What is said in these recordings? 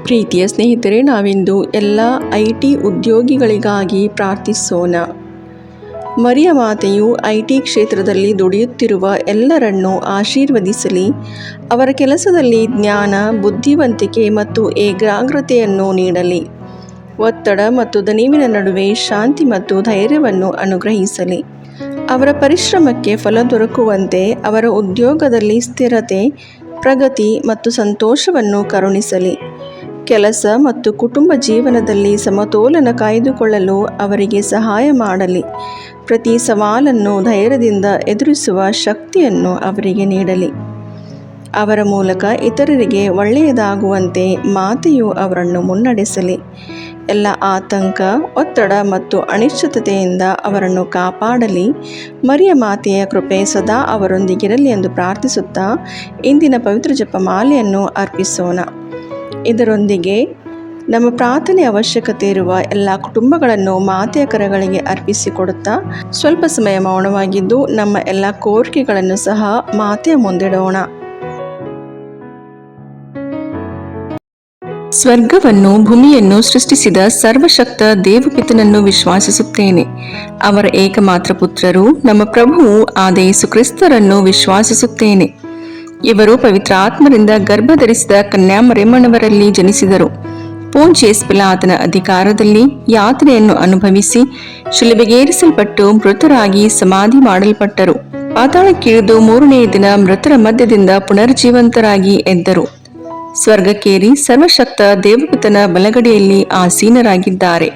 ಪ್ರೀತಿಯ ಸ್ನೇಹಿತರೆ, ನಾವಿಂದು ಎಲ್ಲ IT ಉದ್ಯೋಗಿಗಳಿಗಾಗಿ ಪ್ರಾರ್ಥಿಸೋಣ. ಮರಿಯ ಮಾತೆಯು IT ಕ್ಷೇತ್ರದಲ್ಲಿ ದುಡಿಯುತ್ತಿರುವ ಎಲ್ಲರನ್ನೂ ಆಶೀರ್ವದಿಸಲಿ. ಅವರ ಕೆಲಸದಲ್ಲಿ ಜ್ಞಾನ, ಬುದ್ಧಿವಂತಿಕೆ ಮತ್ತು ಏಕಾಗ್ರತೆಯನ್ನು ನೀಡಲಿ. ಒತ್ತಡ ಮತ್ತು ದಣಿವಿನ ನಡುವೆ ಶಾಂತಿ ಮತ್ತು ಧೈರ್ಯವನ್ನು ಅನುಗ್ರಹಿಸಲಿ. ಅವರ ಪರಿಶ್ರಮಕ್ಕೆ ಫಲ ದೊರಕುವಂತೆ ಅವರ ಉದ್ಯೋಗದಲ್ಲಿ ಸ್ಥಿರತೆ, ಪ್ರಗತಿ ಮತ್ತು ಸಂತೋಷವನ್ನು ಕರುಣಿಸಲಿ. ಕೆಲಸ ಮತ್ತು ಕುಟುಂಬ ಜೀವನದಲ್ಲಿ ಸಮತೋಲನ ಕಾಯ್ದುಕೊಳ್ಳಲು ಅವರಿಗೆ ಸಹಾಯ ಮಾಡಲಿ. ಪ್ರತಿ ಸವಾಲನ್ನು ಧೈರ್ಯದಿಂದ ಎದುರಿಸುವ ಶಕ್ತಿಯನ್ನು ಅವರಿಗೆ ನೀಡಲಿ. ಅವರ ಮೂಲಕ ಇತರರಿಗೆ ಒಳ್ಳೆಯದಾಗುವಂತೆ ಮಾತೆಯು ಅವರನ್ನು ಮುನ್ನಡೆಸಲಿ. ಎಲ್ಲ ಆತಂಕ, ಒತ್ತಡ ಮತ್ತು ಅನಿಶ್ಚಿತತೆಯಿಂದ ಅವರನ್ನು ಕಾಪಾಡಲಿ. ಮರಿಯ ಮಾತೆಯ ಕೃಪೆ ಸದಾ ಅವರೊಂದಿಗಿರಲಿ ಎಂದು ಪ್ರಾರ್ಥಿಸುತ್ತಾ ಇಂದಿನ ಪವಿತ್ರ ಜಪಮಾಲೆಯನ್ನು ಅರ್ಪಿಸೋಣ. ಇದರೊಂದಿಗೆ ನಮ್ಮ ಪ್ರಾರ್ಥನೆ ಅವಶ್ಯಕತೆ ಇರುವ ಎಲ್ಲ ಕುಟುಂಬಗಳನ್ನು ಮಾತೆಯ ಕರಗಳಿಗೆ ಅರ್ಪಿಸಿಕೊಡುತ್ತಾ ಸ್ವಲ್ಪ ಸಮಯ ಮೌನವಾಗಿದ್ದು ನಮ್ಮ ಎಲ್ಲ ಕೋರಿಕೆಗಳನ್ನು ಸಹ ಮಾತೆಯ ಮುಂದಿಡೋಣ. ಸ್ವರ್ಗವನ್ನು ಭೂಮಿಯನ್ನು ಸೃಷ್ಟಿಸಿದ ಸರ್ವಶಕ್ತ ದೇವಪಿತನನ್ನು ವಿಶ್ವಾಸಿಸುತ್ತೇನೆ. ಅವರ ಏಕಮಾತ್ರ ಪುತ್ರರು ನಮ್ಮ ಪ್ರಭುವು ಆದ ಯೇಸು ಕ್ರಿಸ್ತರನ್ನು ವಿಶ್ವಾಸಿಸುತ್ತೇನೆ. ಇವರು ಪವಿತ್ರಾತ್ಮರಿಂದ ಗರ್ಭಧರಿಸಿದ ಕನ್ಯಾಮರಿಯಮ್ಮನವರಲ್ಲಿ ಜನಿಸಿದರು. ಪೋಂಚಿಯಸ್ ಪಿಲಾತನ ಅಧಿಕಾರದಲ್ಲಿ ಯಾತನೆಯನ್ನು ಅನುಭವಿಸಿ ಶಿಲುಬೆಗೇರಿಸಲ್ಪಟ್ಟು ಮೃತರಾಗಿ ಸಮಾಧಿ ಮಾಡಲ್ಪಟ್ಟರು. ಪಾತಾಳಕ್ಕಿಳಿದು ಮೂರನೆಯ ದಿನ ಮೃತರ ಮಧ್ಯದಿಂದ ಪುನರ್ಜೀವಂತರಾಗಿ ಎದ್ದರು. ಸ್ವರ್ಗಕ್ಕೇರಿ ಸರ್ವಶಕ್ತ ದೇವಪಿತನ ಬಲಗಡೆಯಲ್ಲಿ ಆಸೀನರಾಗಿದ್ದಾರೆ.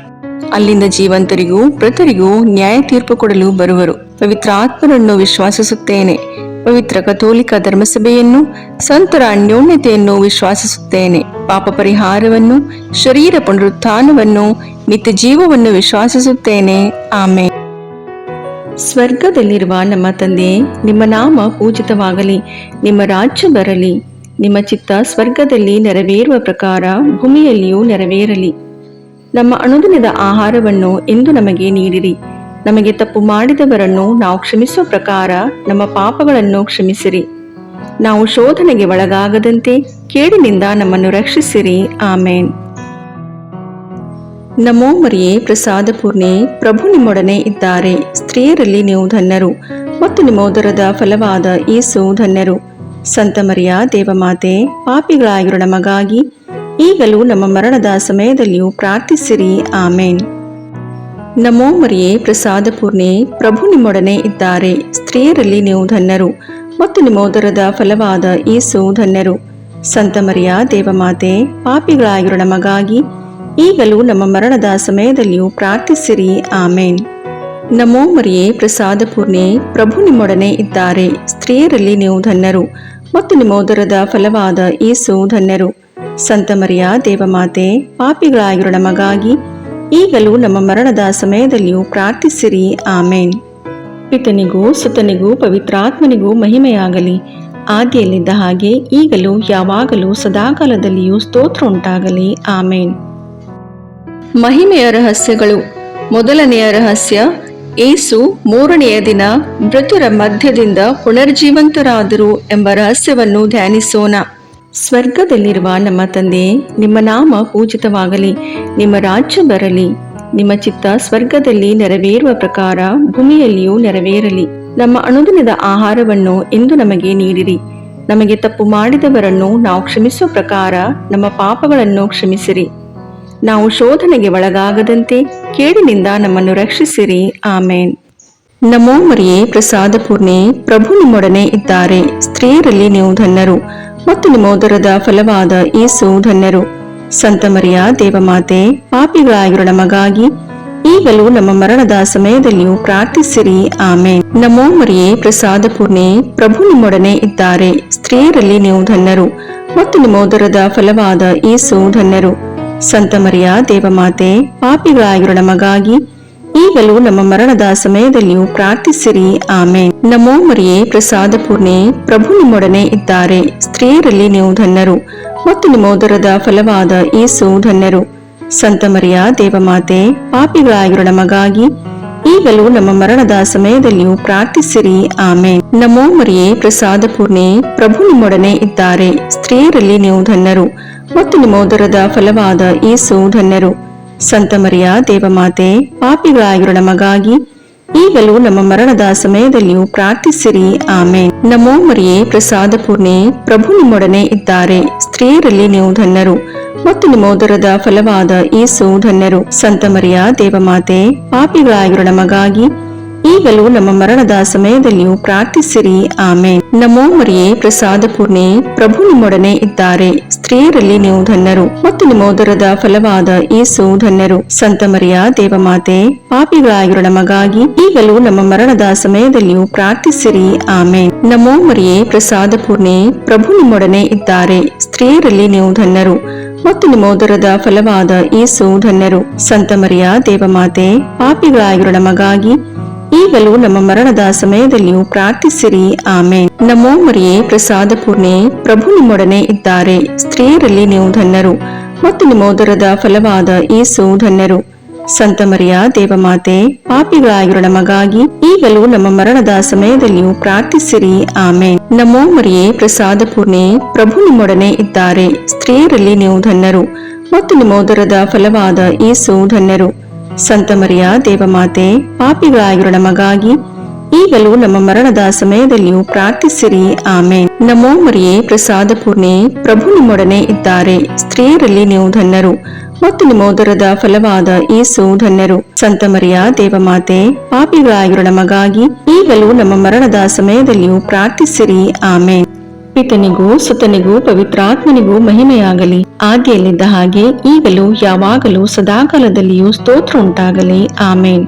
ಅಲ್ಲಿಂದ ಜೀವಂತರಿಗೂ ಮೃತರಿಗೂ ನ್ಯಾಯ ತೀರ್ಪು ಕೊಡಲು ಬರುವರು. ಪವಿತ್ರಾತ್ಮರನ್ನು ವಿಶ್ವಾಸಿಸುತ್ತೇನೆ. ಪವಿತ್ರ ಕಥೋಲಿಕ ಧರ್ಮಸಭೆಯನ್ನು, ಸಂತರ ಅನ್ಯೋನ್ಯತೆಯನ್ನು ವಿಶ್ವಾಸಿಸುತ್ತೇನೆ. ಪಾಪ ಪರಿಹಾರವನ್ನು, ಶರೀರ ಪುನರುತ್ಥಾನವನ್ನು, ನಿತ್ಯ ಜೀವವನ್ನು ವಿಶ್ವಾಸಿಸುತ್ತೇನೆ. ಆಮೇನ್. ಸ್ವರ್ಗದಲ್ಲಿರುವ ನಮ್ಮ ತಂದೆಯೇ, ನಿಮ್ಮ ನಾಮ ಪೂಜಿತವಾಗಲಿ. ನಿಮ್ಮ ರಾಜ್ಯ ಬರಲಿ. ನಿಮ್ಮ ಚಿತ್ತ ಸ್ವರ್ಗದಲ್ಲಿ ನೆರವೇರುವ ಪ್ರಕಾರ ಭೂಮಿಯಲ್ಲಿಯೂ ನೆರವೇರಲಿ. ನಮ್ಮ ಅನುದಿನದ ಆಹಾರವನ್ನು ಇಂದು ನಮಗೆ ನೀಡಿರಿ. ನಮಗೆ ತಪ್ಪು ಮಾಡಿದವರನ್ನು ನಾವು ಕ್ಷಮಿಸುವ ಪ್ರಕಾರ ನಮ್ಮ ಪಾಪಗಳನ್ನು ಕ್ಷಮಿಸಿರಿ. ನಾವು ಶೋಧನೆಗೆ ಒಳಗಾಗದಂತೆ ಕೇಡಿನಿಂದ ನಮ್ಮನ್ನು ರಕ್ಷಿಸಿರಿ. ಆಮೇನ್. ನಮೋ ಮರಿಯೇ, ಪ್ರಸಾದ ಪೂರ್ಣೆ, ಪ್ರಭು ನಿಮ್ಮೊಡನೆ ಇದ್ದಾರೆ. ಸ್ತ್ರೀಯರಲ್ಲಿ ನೀವು ಧನ್ಯರು ಮತ್ತು ನಿಮ್ಮ ಉದರದ ಫಲವಾದ ಯೇಸು ಧನ್ಯರು. ಸಂತ ಮರಿಯ ದೇವಮಾತೆ, ಪಾಪಿಗಳಾಗಿರೋ ನಮಗಾಗಿ ಈಗಲೂ ನಮ್ಮ ಮರಣದ ಸಮಯದಲ್ಲಿಯೂ ಪ್ರಾರ್ಥಿಸಿರಿ. ಆಮೇನ್. ನಮೋ ಮರಿಯೇ, ಪ್ರಸಾದ ಪೂರ್ಣೆ, ಪ್ರಭು ನಿಮ್ಮೊಡನೆ ಇದ್ದಾರೆ. ಸ್ತ್ರೀಯರಲ್ಲಿ ನೀವು ಧನ್ಯರು ಮತ್ತು ನಿಮ್ಮ ಉದರದ ಫಲವಾದ ಯೇಸು ಧನ್ಯರು. ಸಂತ ಮರಿಯ ದೇವಮಾತೆ, ಪಾಪಿಗಳಾಗಿರೋ ನಮಗಾಗಿ ಈಗಲೂ ನಮ್ಮ ಮರಣದ ಸಮಯದಲ್ಲಿಯೂ ಪ್ರಾರ್ಥಿಸಿರಿ. ಆಮೇನ್. ನಮೋ ಮರಿಯೇ, ಪ್ರಸಾದ ಪೂರ್ಣೆ, ಪ್ರಭು ನಿಮ್ಮೊಡನೆ ಇದ್ದಾರೆ. ಸ್ತ್ರೀಯರಲ್ಲಿ ನೀವು ಧನ್ಯರು ಮತ್ತು ನಿಮ್ಮ ಉದರದ ಫಲವಾದ ಯೇಸು ಧನ್ಯರು. ಸಂತ ಮರಿಯ ದೇವಮಾತೆ, ಪಾಪಿಗಳಾಗಿರೋ ನಮಗಾಗಿ ಈಗಲೂ ನಮ್ಮ ಮರಣದ ಸಮಯದಲ್ಲಿಯೂ ಪ್ರಾರ್ಥಿಸಿರಿ. ಆಮೇನ್. ಪಿತನಿಗೂ ಸುತನಿಗೂ ಪವಿತ್ರಾತ್ಮನಿಗೂ ಮಹಿಮೆಯಾಗಲಿ. ಆದಿಯಲ್ಲಿದ್ದ ಹಾಗೆ ಈಗಲೂ ಯಾವಾಗಲೂ ಸದಾಕಾಲದಲ್ಲಿಯೂ ಸ್ತೋತ್ರ ಉಂಟಾಗಲಿ. ಆಮೇನ್. ಮಹಿಮೆಯ ರಹಸ್ಯಗಳು. ಮೊದಲನೆಯ ರಹಸ್ಯ, ಯೇಸು ಮೂರನೆಯ ದಿನ ಮೃತರ ಮಧ್ಯದಿಂದ ಪುನರ್ಜೀವಂತರಾದರು ಎಂಬ ರಹಸ್ಯವನ್ನು ಧ್ಯಾನಿಸೋಣ. ಸ್ವರ್ಗದಲ್ಲಿರುವ ನಮ್ಮ ತಂದೆಯೇ, ನಿಮ್ಮ ನಾಮ ಪೂಜಿತವಾಗಲಿ. ನಿಮ್ಮ ರಾಜ್ಯ ಬರಲಿ. ನಿಮ್ಮ ಚಿತ್ತ ಸ್ವರ್ಗದಲ್ಲಿ ನೆರವೇರುವ ಪ್ರಕಾರ ಭೂಮಿಯಲ್ಲಿಯೂ ನೆರವೇರಲಿ. ನಮ್ಮ ಅನುದಿನದ ಆಹಾರವನ್ನು ಇಂದು ನಮಗೆ ನೀಡಿರಿ. ನಮಗೆ ತಪ್ಪು ಮಾಡಿದವರನ್ನು ನಾವು ಕ್ಷಮಿಸುವ ಪ್ರಕಾರ ನಮ್ಮ ಪಾಪಗಳನ್ನು ಕ್ಷಮಿಸಿರಿ. ನಾವು ಶೋಧನೆಗೆ ಒಳಗಾಗದಂತೆ ಕೇಡಿನಿಂದ ನಮ್ಮನ್ನು ರಕ್ಷಿಸಿರಿ. ಆಮೇನ್. ನಮೋ ಮರಿಯೇ, ಪ್ರಸಾದ ಪೂರ್ಣೆ, ಪ್ರಭು ನಿಮ್ಮೊಡನೆ ಇದ್ದಾರೆ. ಸ್ತ್ರೀಯರಲ್ಲಿ ನೀವು ಧನ್ಯರು ಮತ್ತು ನಿಮ್ಮ ಉದರದ ಫಲವಾದ ಯೇಸು ಧನ್ಯರು. ಸಂತ ಮರಿಯ ದೇವಮಾತೆ, ಪಾಪಿಗಳಾಗಿರೋ ನಮಗಾಗಿ ಈಗಲೂ ನಮ್ಮ ಮರಣದ ಸಮಯದಲ್ಲಿಯೂ ಪ್ರಾರ್ಥಿಸಿರಿ. ಆಮೇನ್. ನಮೋ ಮರಿಯೇ, ಪ್ರಸಾದ ಪೂರ್ಣೆ, ಪ್ರಭು ನಿಮ್ಮೊಡನೆ ಇದ್ದಾರೆ. ಸ್ತ್ರೀಯರಲ್ಲಿ ನೀವು ಧನ್ಯರು ಮತ್ತು ನಿಮ್ಮ ಉದರದ ಫಲವಾದ ಯೇಸು ಧನ್ಯರು. ಸಂತ ಮರಿಯ ದೇವಮಾತೆ, ಪಾಪಿಗಳಾಗಿರೋ ನಮಗಾಗಿ ಈಗಲೂ ನಮ್ಮ ಮರಣದ ಸಮಯದಲ್ಲಿಯೂ ಪ್ರಾರ್ಥಿಸಿರಿ. ಆಮೇನ್. ನಮೋ ಮರಿಯೇ, ಪ್ರಸಾದ ಪೂರ್ಣೆ, ಪ್ರಭು ನಿಮ್ಮೊಡನೆ ಇದ್ದಾರೆ. ಸ್ತ್ರೀಯರಲ್ಲಿ ನೀವು ಧನ್ಯರು ಮತ್ತು ನಿಮ್ಮ ಉದರದ ಫಲವಾದ ಯೇಸು ಧನ್ಯರು. ಸಂತ ಮರಿಯ ದೇವಮಾತೆ, ಪಾಪಿಗಳಾಗಿರೋ ನಮಗಾಗಿ ಈಗಲೂ ನಮ್ಮ ಮರಣದ ಸಮಯದಲ್ಲಿಯೂ ಪ್ರಾರ್ಥಿಸಿರಿ. ಆಮೇನ್. ನಮೋ ಮರಿಯೇ, ಪ್ರಸಾದ ಪೂರ್ಣೆ, ಪ್ರಭು ನಿಮ್ಮೊಡನೆ ಇದ್ದಾರೆ. ಸ್ತ್ರೀಯರಲ್ಲಿ ನೀವು ಧನ್ಯರು ಮತ್ತು ನಿಮ್ಮೋದರದ ಫಲವಾದ ಯೇಸು ಧನ್ಯರು. ಸಂತ ಮರಿಯ ದೇವಮಾತೆ, ಪಾಪಿಗಳಾಗಿರೋ ನಮಗಾಗಿ ಈಗಲೂ ನಮ್ಮ ಮರಣದ ಸಮಯದಲ್ಲಿಯೂ ಪ್ರಾರ್ಥಿಸಿರಿ. ಆಮೇನ್. ನಮೋ ಮರಿಯೇ, ಪ್ರಸಾದ ಪೂರ್ಣೆ, ಪ್ರಭು ನಿಮ್ಮೊಡನೆ ಇದ್ದಾರೆ. ಸ್ತ್ರೀಯರಲ್ಲಿ ನೀವು ಧನ್ಯರು ಮತ್ತು ನಿಮ್ಮೋದರದ ಫಲವಾದ ಯೇಸು ಧನ್ಯರು. ಸಂತ ಮರಿಯ ದೇವಮಾತೆ, ಪಾಪಿಗಳಾಗಿರೋ ನಮಗಾಗಿ ಈಗಲೂ ನಮ್ಮ ಮರಣದ ಸಮಯದಲ್ಲಿಯೂ ಪ್ರಾರ್ಥಿಸಿರಿ. ಆಮೇನ್. ನಮೋ ಮರಿಯೇ, ಪ್ರಸಾದ ಪೂರ್ಣೆ, ಪ್ರಭು ನಿಮ್ಮೊಡನೆ ಇದ್ದಾರೆ. ಸ್ತ್ರೀಯರಲ್ಲಿ ನೀವು ಧನ್ಯರು ಮತ್ತು ನಿಮ್ಮೋದರದ ಫಲವಾದ ಯೇಸು ಧನ್ಯರು. ಸಂತ ಮರಿಯ ದೇವಮಾತೆ, ಪಾಪಿಗಳಾಗಿರೋ ನಮಗಾಗಿ ಈಗಲೂ ನಮ್ಮ ಮರಣದ ಸಮಯದಲ್ಲಿಯೂ ಪ್ರಾರ್ಥಿಸಿರಿ. ಆಮೇನ್. ನಮೋ ಮರಿಯೇ, ಪ್ರಸಾದ ಪೂರ್ಣೆ, ಪ್ರಭು ನಿಮ್ಮೊಡನೆ ಇದ್ದಾರೆ. ಸ್ತ್ರೀಯರಲ್ಲಿ ನೀವು ಧನ್ಯರು ಮತ್ತು ನಿಮ್ಮೋದರದ ಫಲವಾದ ಯೇಸು ಧನ್ಯರು. ಸಂತ ಮರಿಯ ದೇವಮಾತೆ, ಪಾಪಿಗಳಾಗಿರೋ ನಮಗಾಗಿ ಈಗಲೂ ನಮ್ಮ ಮರಣದ ಸಮಯದಲ್ಲಿಯೂ ಪ್ರಾರ್ಥಿಸಿರಿ. ಆಮೇನ್. ನಮೋ ಮರಿಯೇ, ಪ್ರಸಾದ ಪೂರ್ಣೆ, ಪ್ರಭು ನಿಮ್ಮೊಡನೆ ಇದ್ದಾರೆ. ಸ್ತ್ರೀಯರಲ್ಲಿ ನೀವು ಧನ್ಯರು ಮತ್ತು ನಿಮ್ಮೋದರದ ಫಲವಾದ ಯೇಸು ಧನ್ಯರು. ಸಂತ ಮರಿಯ ದೇವಮಾತೆ, ಪಾಪಿಗಳಾಗಿರೋ ನಮಗಾಗಿ ಈಗಲೂ ನಮ್ಮ ಮರಣದ ಸಮಯದಲ್ಲಿಯೂ ಪ್ರಾರ್ಥಿಸಿರಿ. ಆಮೇನ್. ನಮೋ ಮರಿಯೇ, ಪ್ರಸಾದ ಪೂರ್ಣೆ, ಪ್ರಭು ನಿಮ್ಮೊಡನೆ ಇದ್ದಾರೆ. ಸ್ತ್ರೀಯರಲ್ಲಿ ನೀವು ಧನ್ಯರು ಮತ್ತು ನಿಮ್ಮೋದರದ ಫಲವಾದ ಯೇಸು ಧನ್ಯರು. ಸಂತ ಮರಿಯ ದೇವಮಾತೆ, ಪಾಪಿಗಳಾಗಿರೋ ನಮಗಾಗಿ ಈಗಲೂ ನಮ್ಮ ಮರಣದ ಸಮಯದಲ್ಲಿಯೂ ಪ್ರಾರ್ಥಿಸಿರಿ. ಆಮೇನ್. ನಮೋ ಮರಿಯೇ, ಪ್ರಸಾದ ಪೂರ್ಣೆ, ಪ್ರಭು ನಿಮ್ಮೊಡನೆ ಇದ್ದಾರೆ. ಸ್ತ್ರೀಯರಲ್ಲಿ ನೀವು ಧನ್ಯರು ಮತ್ತು ನಿಮ್ಮೋದರದ ಫಲವಾದ ಯೇಸು ಧನ್ಯರು. ಸಂತ ಮರಿಯ ದೇವಮಾತೆ, ಪಾಪಿಗಳಾಗಿರೋ ನಮಗಾಗಿ ಈಗಲೂ ನಮ್ಮ ಮರಣದ ಸಮಯದಲ್ಲಿಯೂ ಪ್ರಾರ್ಥಿಸಿರಿ. ಆಮೇನ್. ಪಿತನಿಗೂ ಸುತನಿಗೂ ಪವಿತ್ರಾತ್ಮನಿಗೂ ಮಹಿಮೆಯಾಗಲಿ, ಆದಿಯಲ್ಲಿದ್ದ ಹಾಗೆ ಈಗಲೂ ಯಾವಾಗಲೂ ಸದಾಕಾಲದಲ್ಲಿಯೂ ಸ್ತೋತ್ರ ಉಂಟಾಗಲಿ. ಆಮೇನ್.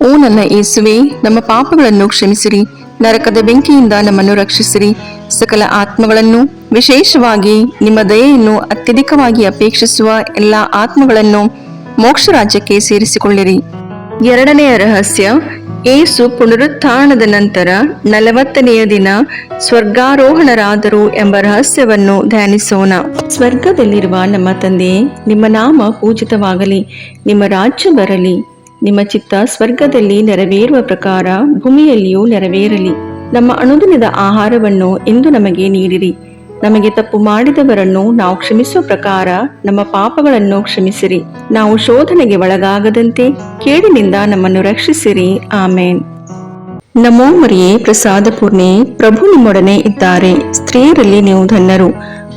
ಓ ನನ್ನ ಯೇಸುವೆ, ನಮ್ಮ ಪಾಪಗಳನ್ನು ಕ್ಷಮಿಸಿರಿ, ನರಕದ ಬೆಂಕಿಯಿಂದ ನಮ್ಮನ್ನು ರಕ್ಷಿಸಿರಿ, ಸಕಲ ಆತ್ಮಗಳನ್ನು, ವಿಶೇಷವಾಗಿ ನಿಮ್ಮ ದಯೆಯನ್ನು ಅತ್ಯಧಿಕವಾಗಿ ಅಪೇಕ್ಷಿಸುವ ಎಲ್ಲ ಆತ್ಮಗಳನ್ನು ಮೋಕ್ಷ ರಾಜ್ಯಕ್ಕೆ ಸೇರಿಸಿಕೊಳ್ಳಿರಿ. ಎರಡನೆಯ ರಹಸ್ಯ, ಯೇಸು ಪುನರುತ್ಥಾನದ ನಂತರ 40ನೆಯ ದಿನ ಸ್ವರ್ಗಾರೋಹಣರಾದರು ಎಂಬ ರಹಸ್ಯವನ್ನು ಧ್ಯಾನಿಸೋಣ. ಸ್ವರ್ಗದಲ್ಲಿರುವ ನಮ್ಮ ತಂದೆಯೇ, ನಿಮ್ಮ ನಾಮ ಪೂಜಿತವಾಗಲಿ, ನಿಮ್ಮ ರಾಜ್ಯ ಬರಲಿ, ನಿಮ್ಮ ಚಿತ್ತ ಸ್ವರ್ಗದಲ್ಲಿ ನೆರವೇರುವ ಪ್ರಕಾರ ಭೂಮಿಯಲ್ಲಿಯೂ ನೆರವೇರಲಿ. ನಮ್ಮ ಅನುದಿನದ ಆಹಾರವನ್ನು ಇಂದು ನಮಗೆ ನೀಡಿರಿ. ನಮಗೆ ತಪ್ಪು ಮಾಡಿದವರನ್ನು ನಾವು ಕ್ಷಮಿಸುವ ಪ್ರಕಾರ ನಮ್ಮ ಪಾಪಗಳನ್ನು ಕ್ಷಮಿಸಿರಿ. ನಾವು ಶೋಧನೆಗೆ ಒಳಗಾಗದಂತೆ ಕೇಡಿನಿಂದ ನಮ್ಮನ್ನು ರಕ್ಷಿಸಿರಿ. ಆಮೇನ್. ನಮೋ ಮರಿಯೇ, ಪ್ರಸಾದ ಪೂರ್ಣೆ, ಪ್ರಭು ನಿಮ್ಮೊಡನೆ ಇದ್ದಾರೆ. ಸ್ತ್ರೀಯರಲ್ಲಿ ನೀವು ಧನ್ಯರು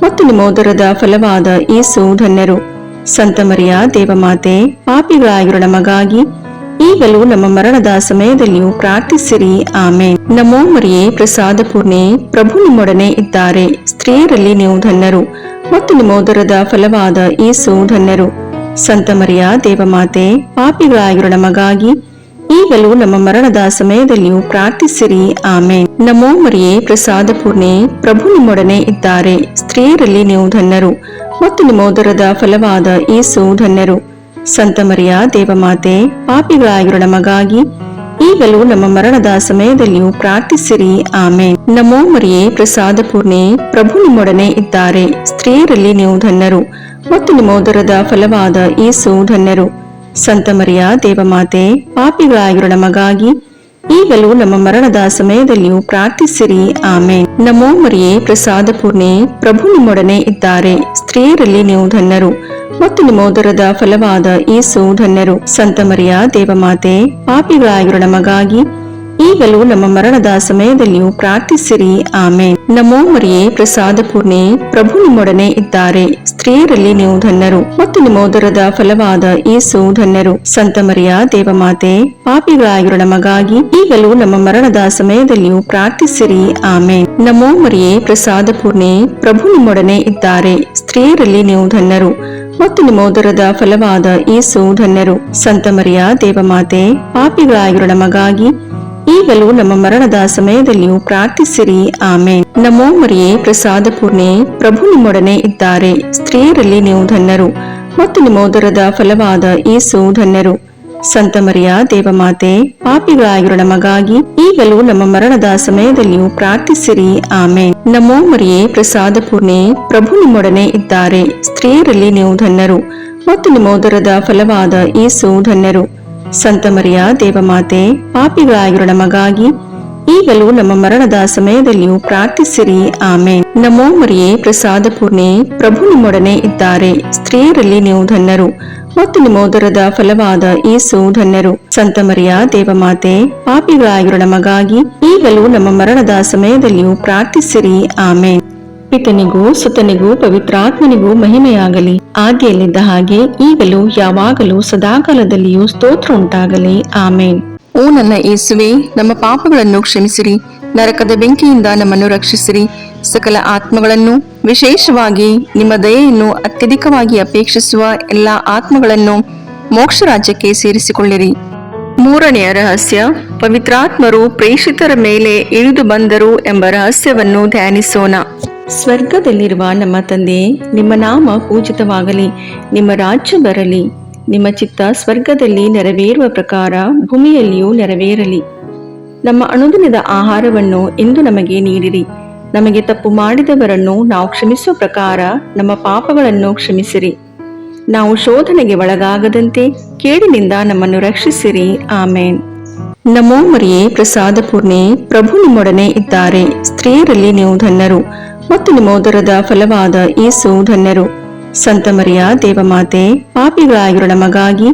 ಮತ್ತು ನಿಮ್ಮೋದರದ ಫಲವಾದ ಯೇಸು ಧನ್ಯರು. ಸಂತ ಮರಿಯ ದೇವಮಾತೆ, ಪಾಪಿಗಳಾಗಿರೋ ನಮಗಾಗಿ ಈಗಲೂ ನಮ್ಮ ಮರಣದ ಸಮಯದಲ್ಲಿಯೂ ಪ್ರಾರ್ಥಿಸಿರಿ. ಆಮೇನ್. ನಮೋ ಮರಿಯೇ, ಪ್ರಸಾದ ಪೂರ್ಣೆ, ಪ್ರಭು ನಿಮ್ಮೊಡನೆ ಇದ್ದಾರೆ. ಸ್ತ್ರೀಯರಲ್ಲಿ ನೀವು ಧನ್ಯರು ಮತ್ತು ನಿಮ್ಮೋದರದ ಫಲವಾದ ಯೇಸು ಧನ್ಯರು. ಸಂತ ಮರಿಯ ದೇವಮಾತೆ, ಪಾಪಿಗಳಾಗಿರೋ ನಮಗಾಗಿ ಈಗಲೂ ನಮ್ಮ ಮರಣದ ಸಮಯದಲ್ಲಿಯೂ ಪ್ರಾರ್ಥಿಸಿರಿ. ಆಮೇನ್. ನಮೋ ಮರಿಯೇ, ಪ್ರಸಾದ ಪೂರ್ಣೆ, ಪ್ರಭು ನಿಮ್ಮೊಡನೆ ಇದ್ದಾರೆ. ಸ್ತ್ರೀಯರಲ್ಲಿ ನೀವು ಧನ್ಯರು ಮತ್ತು ನಿಮ್ಮೋದರದ ಫಲವಾದ ಯೇಸು ಧನ್ಯರು. ಸಂತ ಮರಿಯ ದೇವಮಾತೆ, ಪಾಪಿಗಳಾಗಿರೋ ನಮಗಾಗಿ ಈಗಲೂ ನಮ್ಮ ಮರಣದ ಸಮಯದಲ್ಲಿಯೂ ಪ್ರಾರ್ಥಿಸಿರಿ. ಆಮೇನ್. ನಮೋ ಮರಿಯೇ, ಪ್ರಸಾದ ಪೂರ್ಣೆ, ಪ್ರಭು ನಿಮ್ಮೊಡನೆ ಇದ್ದಾರೆ. ಸ್ತ್ರೀಯರಲ್ಲಿ ನೀವು ಧನ್ಯರು ಮತ್ತು ನಿಮ್ಮೋದರದ ಫಲವಾದ ಯೇಸು ಧನ್ಯರು. ಸಂತ ಮರಿಯ ದೇವಮಾತೆ, ಪಾಪಿಗಳಾಗಿರೋ ನಮಗಾಗಿ ಈಗಲೂ ನಮ್ಮ ಮರಣದ ಸಮಯದಲ್ಲಿಯೂ ಪ್ರಾರ್ಥಿಸಿರಿ. ಆಮೇನ್. ನಮೋ ಮರಿಯೇ, ಪ್ರಸಾದ ಪೂರ್ಣೆ, ಪ್ರಭು ನಿಮ್ಮೊಡನೆ ಇದ್ದಾರೆ. ಸ್ತ್ರೀಯರಲ್ಲಿ ನೀವು ಧನ್ಯರು ಮತ್ತು ನಿಮ್ಮೋದರದ ಫಲವಾದ ಯೇಸು ಧನ್ಯರು. ಸಂತ ಮರಿಯ ದೇವಮಾತೆ, ಪಾಪಿಗಳಾಗಿರೋ ನಮಗಾಗಿ ಈಗಲೂ ನಮ್ಮ ಮರಣದ ಸಮಯದಲ್ಲಿಯೂ ಪ್ರಾರ್ಥಿಸಿರಿ. ಆಮೇನ್. ನಮೋ ಮರಿಯೇ, ಪ್ರಸಾದ ಪೂರ್ಣೆ, ಪ್ರಭು ನಿಮ್ಮೊಡನೆ ಇದ್ದಾರೆ. ಸ್ತ್ರೀಯರಲ್ಲಿ ನೀವು ಧನ್ಯರು ಮತ್ತು ನಿಮ್ಮೋದರದ ಫಲವಾದ ಯೇಸು ಧನ್ಯರು. ಸಂತ ಮರಿಯ ದೇವಮಾತೆ, ಪಾಪಿಗಳಾಗಿರೋ ನಮಗಾಗಿ ಈಗಲೂ ನಮ್ಮ ಮರಣದ ಸಮಯದಲ್ಲಿಯೂ ಪ್ರಾರ್ಥಿಸಿರಿ. ಆಮೇನ್. ನಮೋ ಮರಿಯೇ, ಪ್ರಸಾದ ಪೂರ್ಣೆ, ಪ್ರಭು ನಿಮ್ಮೊಡನೆ ಇದ್ದಾರೆ. ಸ್ತ್ರೀಯರಲ್ಲಿ ನೀವು ಧನ್ಯರು ಮತ್ತು ನಿಮ್ಮೋದರದ ಫಲವಾದ ಯೇಸು ಧನ್ಯರು. ಸಂತ ಮರಿಯ ದೇವಮಾತೆ, ಪಾಪಿಗಳಾಗಿರೋ ನಮಗಾಗಿ ಈಗಲೂ ನಮ್ಮ ಮರಣದ ಸಮಯದಲ್ಲಿಯೂ ಪ್ರಾರ್ಥಿಸಿರಿ. ಆಮೇನ್. ನಮೋ ಮರಿಯೇ, ಪ್ರಸಾದ ಪೂರ್ಣೆ, ಪ್ರಭು ನಿಮ್ಮೊಡನೆ ಇದ್ದಾರೆ. ಸ್ತ್ರೀಯರಲ್ಲಿ ನೀವು ಧನ್ಯರು ಮತ್ತು ನಿಮ್ಮೋದರದ ಫಲವಾದ ಯೇಸು ಧನ್ಯರು. ಸಂತ ಮರಿಯ ದೇವಮಾತೆ, ಪಾಪಿಗಳಾಗಿರೋ ನಮಗಾಗಿ ಈಗಲೂ ನಮ್ಮ ಮರಣದ ಸಮಯದಲ್ಲಿಯೂ ಪ್ರಾರ್ಥಿಸಿರಿ. ಆಮೇನ್. ನಮೋ ಮರಿಯೇ, ಪ್ರಸಾದ ಪೂರ್ಣೆ, ಪ್ರಭು ನಿಮ್ಮೊಡನೆ ಇದ್ದಾರೆ. ಸ್ತ್ರೀಯರಲ್ಲಿ ನೀವು ಧನ್ಯರು ಮತ್ತು ನಿಮ್ಮೋದರದ ಫಲವಾದ ಯೇಸು ಧನ್ಯರು. ಸಂತ ಮರಿಯ ದೇವಮಾತೆ, ಪಾಪಿಗಳಾಗಿರೋ ನಮಗಾಗಿ ಈಗಲೂ ನಮ್ಮ ಮರಣದ ಸಮಯದಲ್ಲಿಯೂ ಪ್ರಾರ್ಥಿಸಿರಿ. ಆಮೇನ್. ನಮೋ ಮರಿಯೇ, ಪ್ರಸಾದ ಪೂರ್ಣೆ, ಪ್ರಭು ನಿಮ್ಮೊಡನೆ ಇದ್ದಾರೆ. ಸ್ತ್ರೀಯರಲ್ಲಿ ನೀವು ಧನ್ಯರು ಮತ್ತು ನಿಮ್ಮ ಉದರದ ಫಲವಾದ ಯೇಸು ಧನ್ಯರು. ಸಂತ ಮರಿಯ ದೇವಮಾತೆ, ಪಾಪಿಗಳಾಗಿರೋ ನಮಗಾಗಿ ಈಗಲೂ ನಮ್ಮ ಮರಣದ ಸಮಯದಲ್ಲಿಯೂ ಪ್ರಾರ್ಥಿಸಿರಿ. ಆಮೇನ್. ಪಿತನಿಗೂ ಸುತನಿಗೂ ಪವಿತ್ರಾತ್ಮನಿಗೂ ಮಹಿಮೆಯಾಗಲಿ, ಆದಿಯಲ್ಲಿದ್ದ ಹಾಗೆ ಈಗಲೂ ಯಾವಾಗಲೂ ಸದಾಕಾಲದಲ್ಲಿಯೂ ಸ್ತೋತ್ರ ಉಂಟಾಗಲಿ. ಆಮೇನ್. ಓ ನನ್ನ ಯೇಸುವೆ, ನಮ್ಮ ಪಾಪಗಳನ್ನು ಕ್ಷಮಿಸಿರಿ, ನರಕದ ಬೆಂಕಿಯಿಂದ ನಮ್ಮನ್ನು ರಕ್ಷಿಸಿರಿ, ಸಕಲ ಆತ್ಮಗಳನ್ನು, ವಿಶೇಷವಾಗಿ ನಿಮ್ಮ ದಯೆಯನ್ನು ಅತ್ಯಧಿಕವಾಗಿ ಅಪೇಕ್ಷಿಸುವ ಎಲ್ಲಾ ಆತ್ಮಗಳನ್ನು ಮೋಕ್ಷ ರಾಜ್ಯಕ್ಕೆ ಸೇರಿಸಿಕೊಳ್ಳಿರಿ. ಮೂರನೆಯ ರಹಸ್ಯ, ಪವಿತ್ರಾತ್ಮರು ಪ್ರೇಷಿತರ ಮೇಲೆ ಇಳಿದು ಬಂದರು ಎಂಬ ರಹಸ್ಯವನ್ನು ಧ್ಯಾನಿಸೋಣ. ಸ್ವರ್ಗದಲ್ಲಿರುವ ನಮ್ಮ ತಂದೆ, ನಿಮ್ಮ ನಾಮ ಪೂಜಿತವಾಗಲಿ, ನಿಮ್ಮ ರಾಜ್ಯ ಬರಲಿ, ನಿಮ್ಮ ಚಿತ್ತ ಸ್ವರ್ಗದಲ್ಲಿ ನೆರವೇರುವ ಪ್ರಕಾರ ಭೂಮಿಯಲ್ಲಿಯೂ ನೆರವೇರಲಿ. ನಮ್ಮ ಅನುದಿನದ ಆಹಾರವನ್ನು ಇಂದು ನಮಗೆ ನೀಡಿರಿ. ನಮಗೆ ತಪ್ಪು ಮಾಡಿದವರನ್ನು ನಾವು ಕ್ಷಮಿಸುವ ಪ್ರಕಾರ ನಮ್ಮ ಪಾಪಗಳನ್ನು ಕ್ಷಮಿಸಿರಿ. ನಾವು ಶೋಧನೆಗೆ ಒಳಗಾಗದಂತೆ ಕೇಡಿನಿಂದ ನಮ್ಮನ್ನು ರಕ್ಷಿಸಿರಿ. ಆಮೇನ್. ನಮೋ ಮರಿಯೇ, ಪ್ರಸಾದ ಪೂರ್ಣೆ, ಪ್ರಭು ನಿಮ್ಮೊಡನೆ ಇದ್ದಾರೆ. ಸ್ತ್ರೀಯರಲ್ಲಿ ನೀವು ಧನ್ಯರು ಮತ್ತು ನಿಮ್ಮ ಉದರದ ಫಲವಾದ ಯೇಸು ಧನ್ಯರು. ಸಂತ ಮರಿಯ ದೇವಮಾತೆ, ಪಾಪಿಗಳಾಗಿರೋ ನಮಗಾಗಿ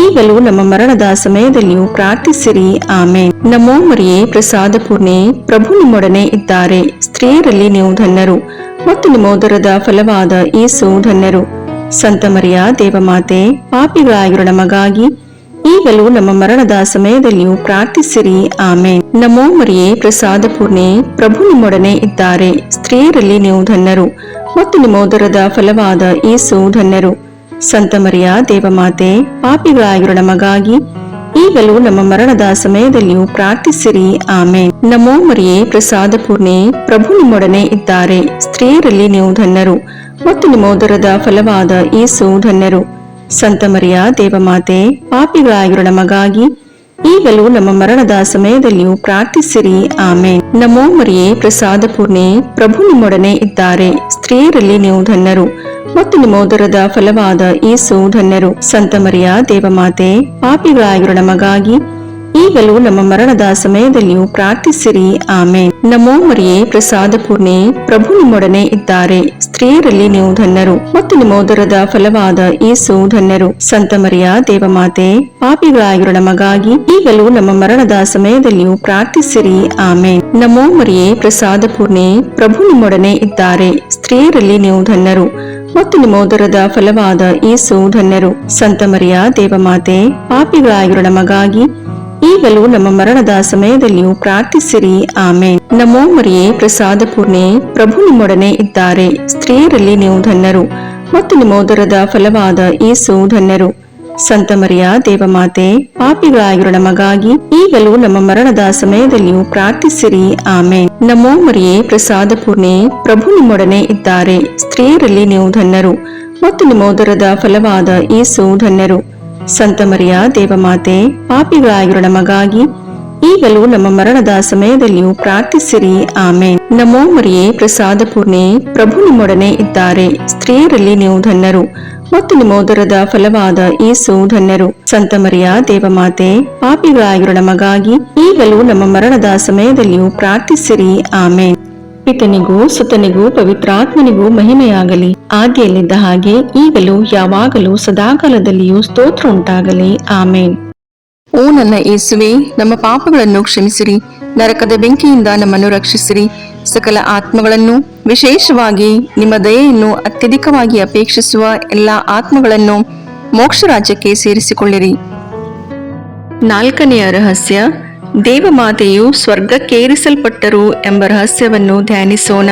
ಈಗಲೂ ನಮ್ಮ ಮರಣದ ಸಮಯದಲ್ಲಿಯೂ ಪ್ರಾರ್ಥಿಸಿರಿ. ಆಮೇನ್. ನಮೋ ಮರಿಯೇ, ಪ್ರಸಾದ ಪೂರ್ಣೆ, ಪ್ರಭು ನಿಮ್ಮೊಡನೆ ಇದ್ದಾರೆ. ಸ್ತ್ರೀಯರಲ್ಲಿ ನೀವು ಧನ್ಯರು ಮತ್ತು ನಿಮ್ಮ ಉದರದ ಫಲವಾದ ಯೇಸು ಧನ್ಯರು. ಸಂತ ಮರಿಯ ದೇವಮಾತೆ, ಪಾಪಿಗಳಾಗಿರೋ ನಮಗಾಗಿ ಈಗಲೂ ನಮ್ಮ ಮರಣದ ಸಮಯದಲ್ಲಿಯೂ ಪ್ರಾರ್ಥಿಸಿರಿ. ಆಮೇನ್. ನಮೋ ಮರಿಯೇ, ಪ್ರಸಾದ ಪೂರ್ಣೆ, ಪ್ರಭು ನಿಮ್ಮೊಡನೆ ಇದ್ದಾರೆ. ಸ್ತ್ರೀಯರಲ್ಲಿ ನೀವು ಧನ್ಯರು ಮತ್ತು ನಿಮ್ಮ ಉದರದ ಫಲವಾದ ಯೇಸು ಧನ್ಯರು. ಸಂತ ಮರಿಯ ದೇವಮಾತೆ, ಪಾಪಿಗಳಾಗಿರೋ ನಮಗಾಗಿ ಈಗಲೂ ನಮ್ಮ ಮರಣದ ಸಮಯದಲ್ಲಿಯೂ ಪ್ರಾರ್ಥಿಸಿರಿ. ಆಮೇನ್. ನಮೋ ಮರಿಯೇ, ಪ್ರಸಾದ ಪೂರ್ಣೆ, ಪ್ರಭು ನಿಮ್ಮೊಡನೆ ಇದ್ದಾರೆ. ಸ್ತ್ರೀಯರಲ್ಲಿ ನೀವು ಧನ್ಯರು ಮತ್ತು ನಿಮ್ಮ ಉದರದ ಫಲವಾದ ಯೇಸು ಧನ್ಯರು. ಸಂತ ಮರಿಯ ದೇವಮಾತೆ, ಪಾಪಿಗಳಾಗಿರೋ ನಮಗಾಗಿ ಈಗಲೂ ನಮ್ಮ ಮರಣದ ಸಮಯದಲ್ಲಿಯೂ ಪ್ರಾರ್ಥಿಸಿರಿ. ಆಮೇನ್. ನಮೋ ಮರಿಯೇ, ಪ್ರಸಾದ ಪೂರ್ಣೆ, ಪ್ರಭು ನಿಮ್ಮೊಡನೆ ಇದ್ದಾರೆ. ಸ್ತ್ರೀಯರಲ್ಲಿ ನೀವು ಧನ್ಯರು ಮತ್ತು ನಿಮ್ಮ ಉದರದ ಫಲವಾದ ಯೇಸು ಧನ್ಯರು. ಸಂತ ಮರಿಯ ದೇವಮಾತೆ, ಪಾಪಿಗಳಾಗಿರೋ ನಮಗಾಗಿ ಈಗಲೂ ನಮ್ಮ ಮರಣದ ಸಮಯದಲ್ಲಿಯೂ ಪ್ರಾರ್ಥಿಸಿರಿ. ಆಮೇನ್. ನಮೋ ಮರಿಯೇ, ಪ್ರಸಾದ ಪೂರ್ಣೆ, ಪ್ರಭು ನಿಮ್ಮೊಡನೆ ಇದ್ದಾರೆ. ಸ್ತ್ರೀಯರಲ್ಲಿ ನೀವು ಧನ್ಯರು ಮತ್ತು ನಿಮ್ಮ ಉದರದ ಫಲವಾದ ಯೇಸು ಧನ್ಯರು. ಸಂತ ಮರಿಯ ದೇವಮಾತೆ, ಪಾಪಿಗಳಾಗಿರೋ ನಮಗಾಗಿ ಈಗಲೂ ನಮ್ಮ ಮರಣದ ಸಮಯದಲ್ಲಿಯೂ ಪ್ರಾರ್ಥಿಸಿರಿ. ಆಮೇನ್. ನಮೋ ಮರಿಯೇ, ಪ್ರಸಾದ ಪೂರ್ಣೆ, ಪ್ರಭು ನಿಮ್ಮೊಡನೆ ಇದ್ದಾರೆ. ಸ್ತ್ರೀಯರಲ್ಲಿ ನೀವು ಧನ್ಯರು ಮತ್ತು ನಿಮ್ಮ ಉದರದ ಫಲವಾದ ಯೇಸು ಧನ್ಯರು. ಸಂತ ಮರಿಯ ದೇವಮಾತೆ, ಪಾಪಿಗಳಾಗಿರೋ ನಮಗಾಗಿ ಈಗಲೂ ನಮ್ಮ ಮರಣದ ಸಮಯದಲ್ಲಿಯೂ ಪ್ರಾರ್ಥಿಸಿರಿ. ಆಮೇನ್. ನಮೋ ಮರಿಯೇ, ಪ್ರಸಾದ ಪೂರ್ಣೆ, ಪ್ರಭು ನಿಮ್ಮೊಡನೆ ಇದ್ದಾರೆ. ಸ್ತ್ರೀಯರಲ್ಲಿ ನೀವು ಧನ್ಯರು ಮತ್ತು ನಿಮ್ಮ ಉದರದ ಫಲವಾದ ಯೇಸು ಧನ್ಯರು. ಸಂತ ಮರಿಯ ದೇವಮಾತೆ, ಪಾಪಿಗಳಾಗಿರೋ ನಮಗಾಗಿ ಈಗಲೂ ನಮ್ಮ ಮರಣದ ಸಮಯದಲ್ಲಿಯೂ ಪ್ರಾರ್ಥಿಸಿರಿ. ಆಮೇನ್. ನಮೋ ಮರಿಯೇ, ಪ್ರಸಾದ ಪೂರ್ಣೆ, ಪ್ರಭು ನಿಮ್ಮೊಡನೆ ಇದ್ದಾರೆ. ಸ್ತ್ರೀಯರಲ್ಲಿ ನೀವು ಧನ್ಯರು ಮತ್ತು ನಿಮ್ಮ ಉದರದ ಫಲವಾದ ಯೇಸು ಧನ್ಯರು. ಸಂತ ಮರಿಯ ದೇವಮಾತೆ, ಪಾಪಿಗಳಾಗಿರೋ ನಮಗಾಗಿ ಈಗಲೂ ನಮ್ಮ ಮರಣದ ಸಮಯದಲ್ಲಿಯೂ ಪ್ರಾರ್ಥಿಸಿರಿ. ಆಮೇನ್. ನಮೋ ಮರಿಯೇ, ಪ್ರಸಾದ ಪೂರ್ಣೆ, ಪ್ರಭು ನಿಮ್ಮೊಡನೆ ಇದ್ದಾರೆ. ಸ್ತ್ರೀಯರಲ್ಲಿ ನೀವು ಧನ್ಯರು ಮತ್ತು ನಿಮ್ಮ ಉದರದ ಫಲವಾದ ಯೇಸು ಧನ್ಯರು. ಸಂತ ಮರಿಯ ದೇವಮಾತೆ, ಪಾಪಿಗಳಾಗಿರೋ ನಮಗಾಗಿ ಈಗಲೂ ನಮ್ಮ ಮರಣದ ಸಮಯದಲ್ಲಿಯೂ ಪ್ರಾರ್ಥಿಸಿರಿ. ಆಮೇನ್. ಪಿತನಿಗೂ ಸುತನಿಗೂ ಪವಿತ್ರಾತ್ಮನಿಗೂ ಮಹಿಮೆಯಾಗಲಿ, ಆದಿಯಲ್ಲಿದ್ದ ಹಾಗೆ ಈಗಲೂ ಯಾವಾಗಲೂ ಸದಾಕಾಲದಲ್ಲಿಯೂ ಸ್ತೋತ್ರ ಉಂಟಾಗಲಿ. ಆಮೇನ್. ಓ ನನ್ನ ಯೇಸುವೆ, ನಮ್ಮ ಪಾಪಗಳನ್ನು ಕ್ಷಮಿಸಿರಿ, ನರಕದ ಬೆಂಕಿಯಿಂದ ನಮ್ಮನ್ನು ರಕ್ಷಿಸಿರಿ, ಸಕಲ ಆತ್ಮಗಳನ್ನು, ವಿಶೇಷವಾಗಿ ನಿಮ್ಮ ದಯೆಯನ್ನು ಅತ್ಯಧಿಕವಾಗಿ ಅಪೇಕ್ಷಿಸುವ ಎಲ್ಲಾ ಆತ್ಮಗಳನ್ನು ಮೋಕ್ಷ ರಾಜ್ಯಕ್ಕೆ ಸೇರಿಸಿಕೊಳ್ಳಿರಿ. ನಾಲ್ಕನೆಯ ರಹಸ್ಯ, ದೇವಮಾತೆಯು ಸ್ವರ್ಗಕ್ಕೇರಿಸಲ್ಪಟ್ಟರು ಎಂಬ ರಹಸ್ಯವನ್ನು ಧ್ಯಾನಿಸೋಣ.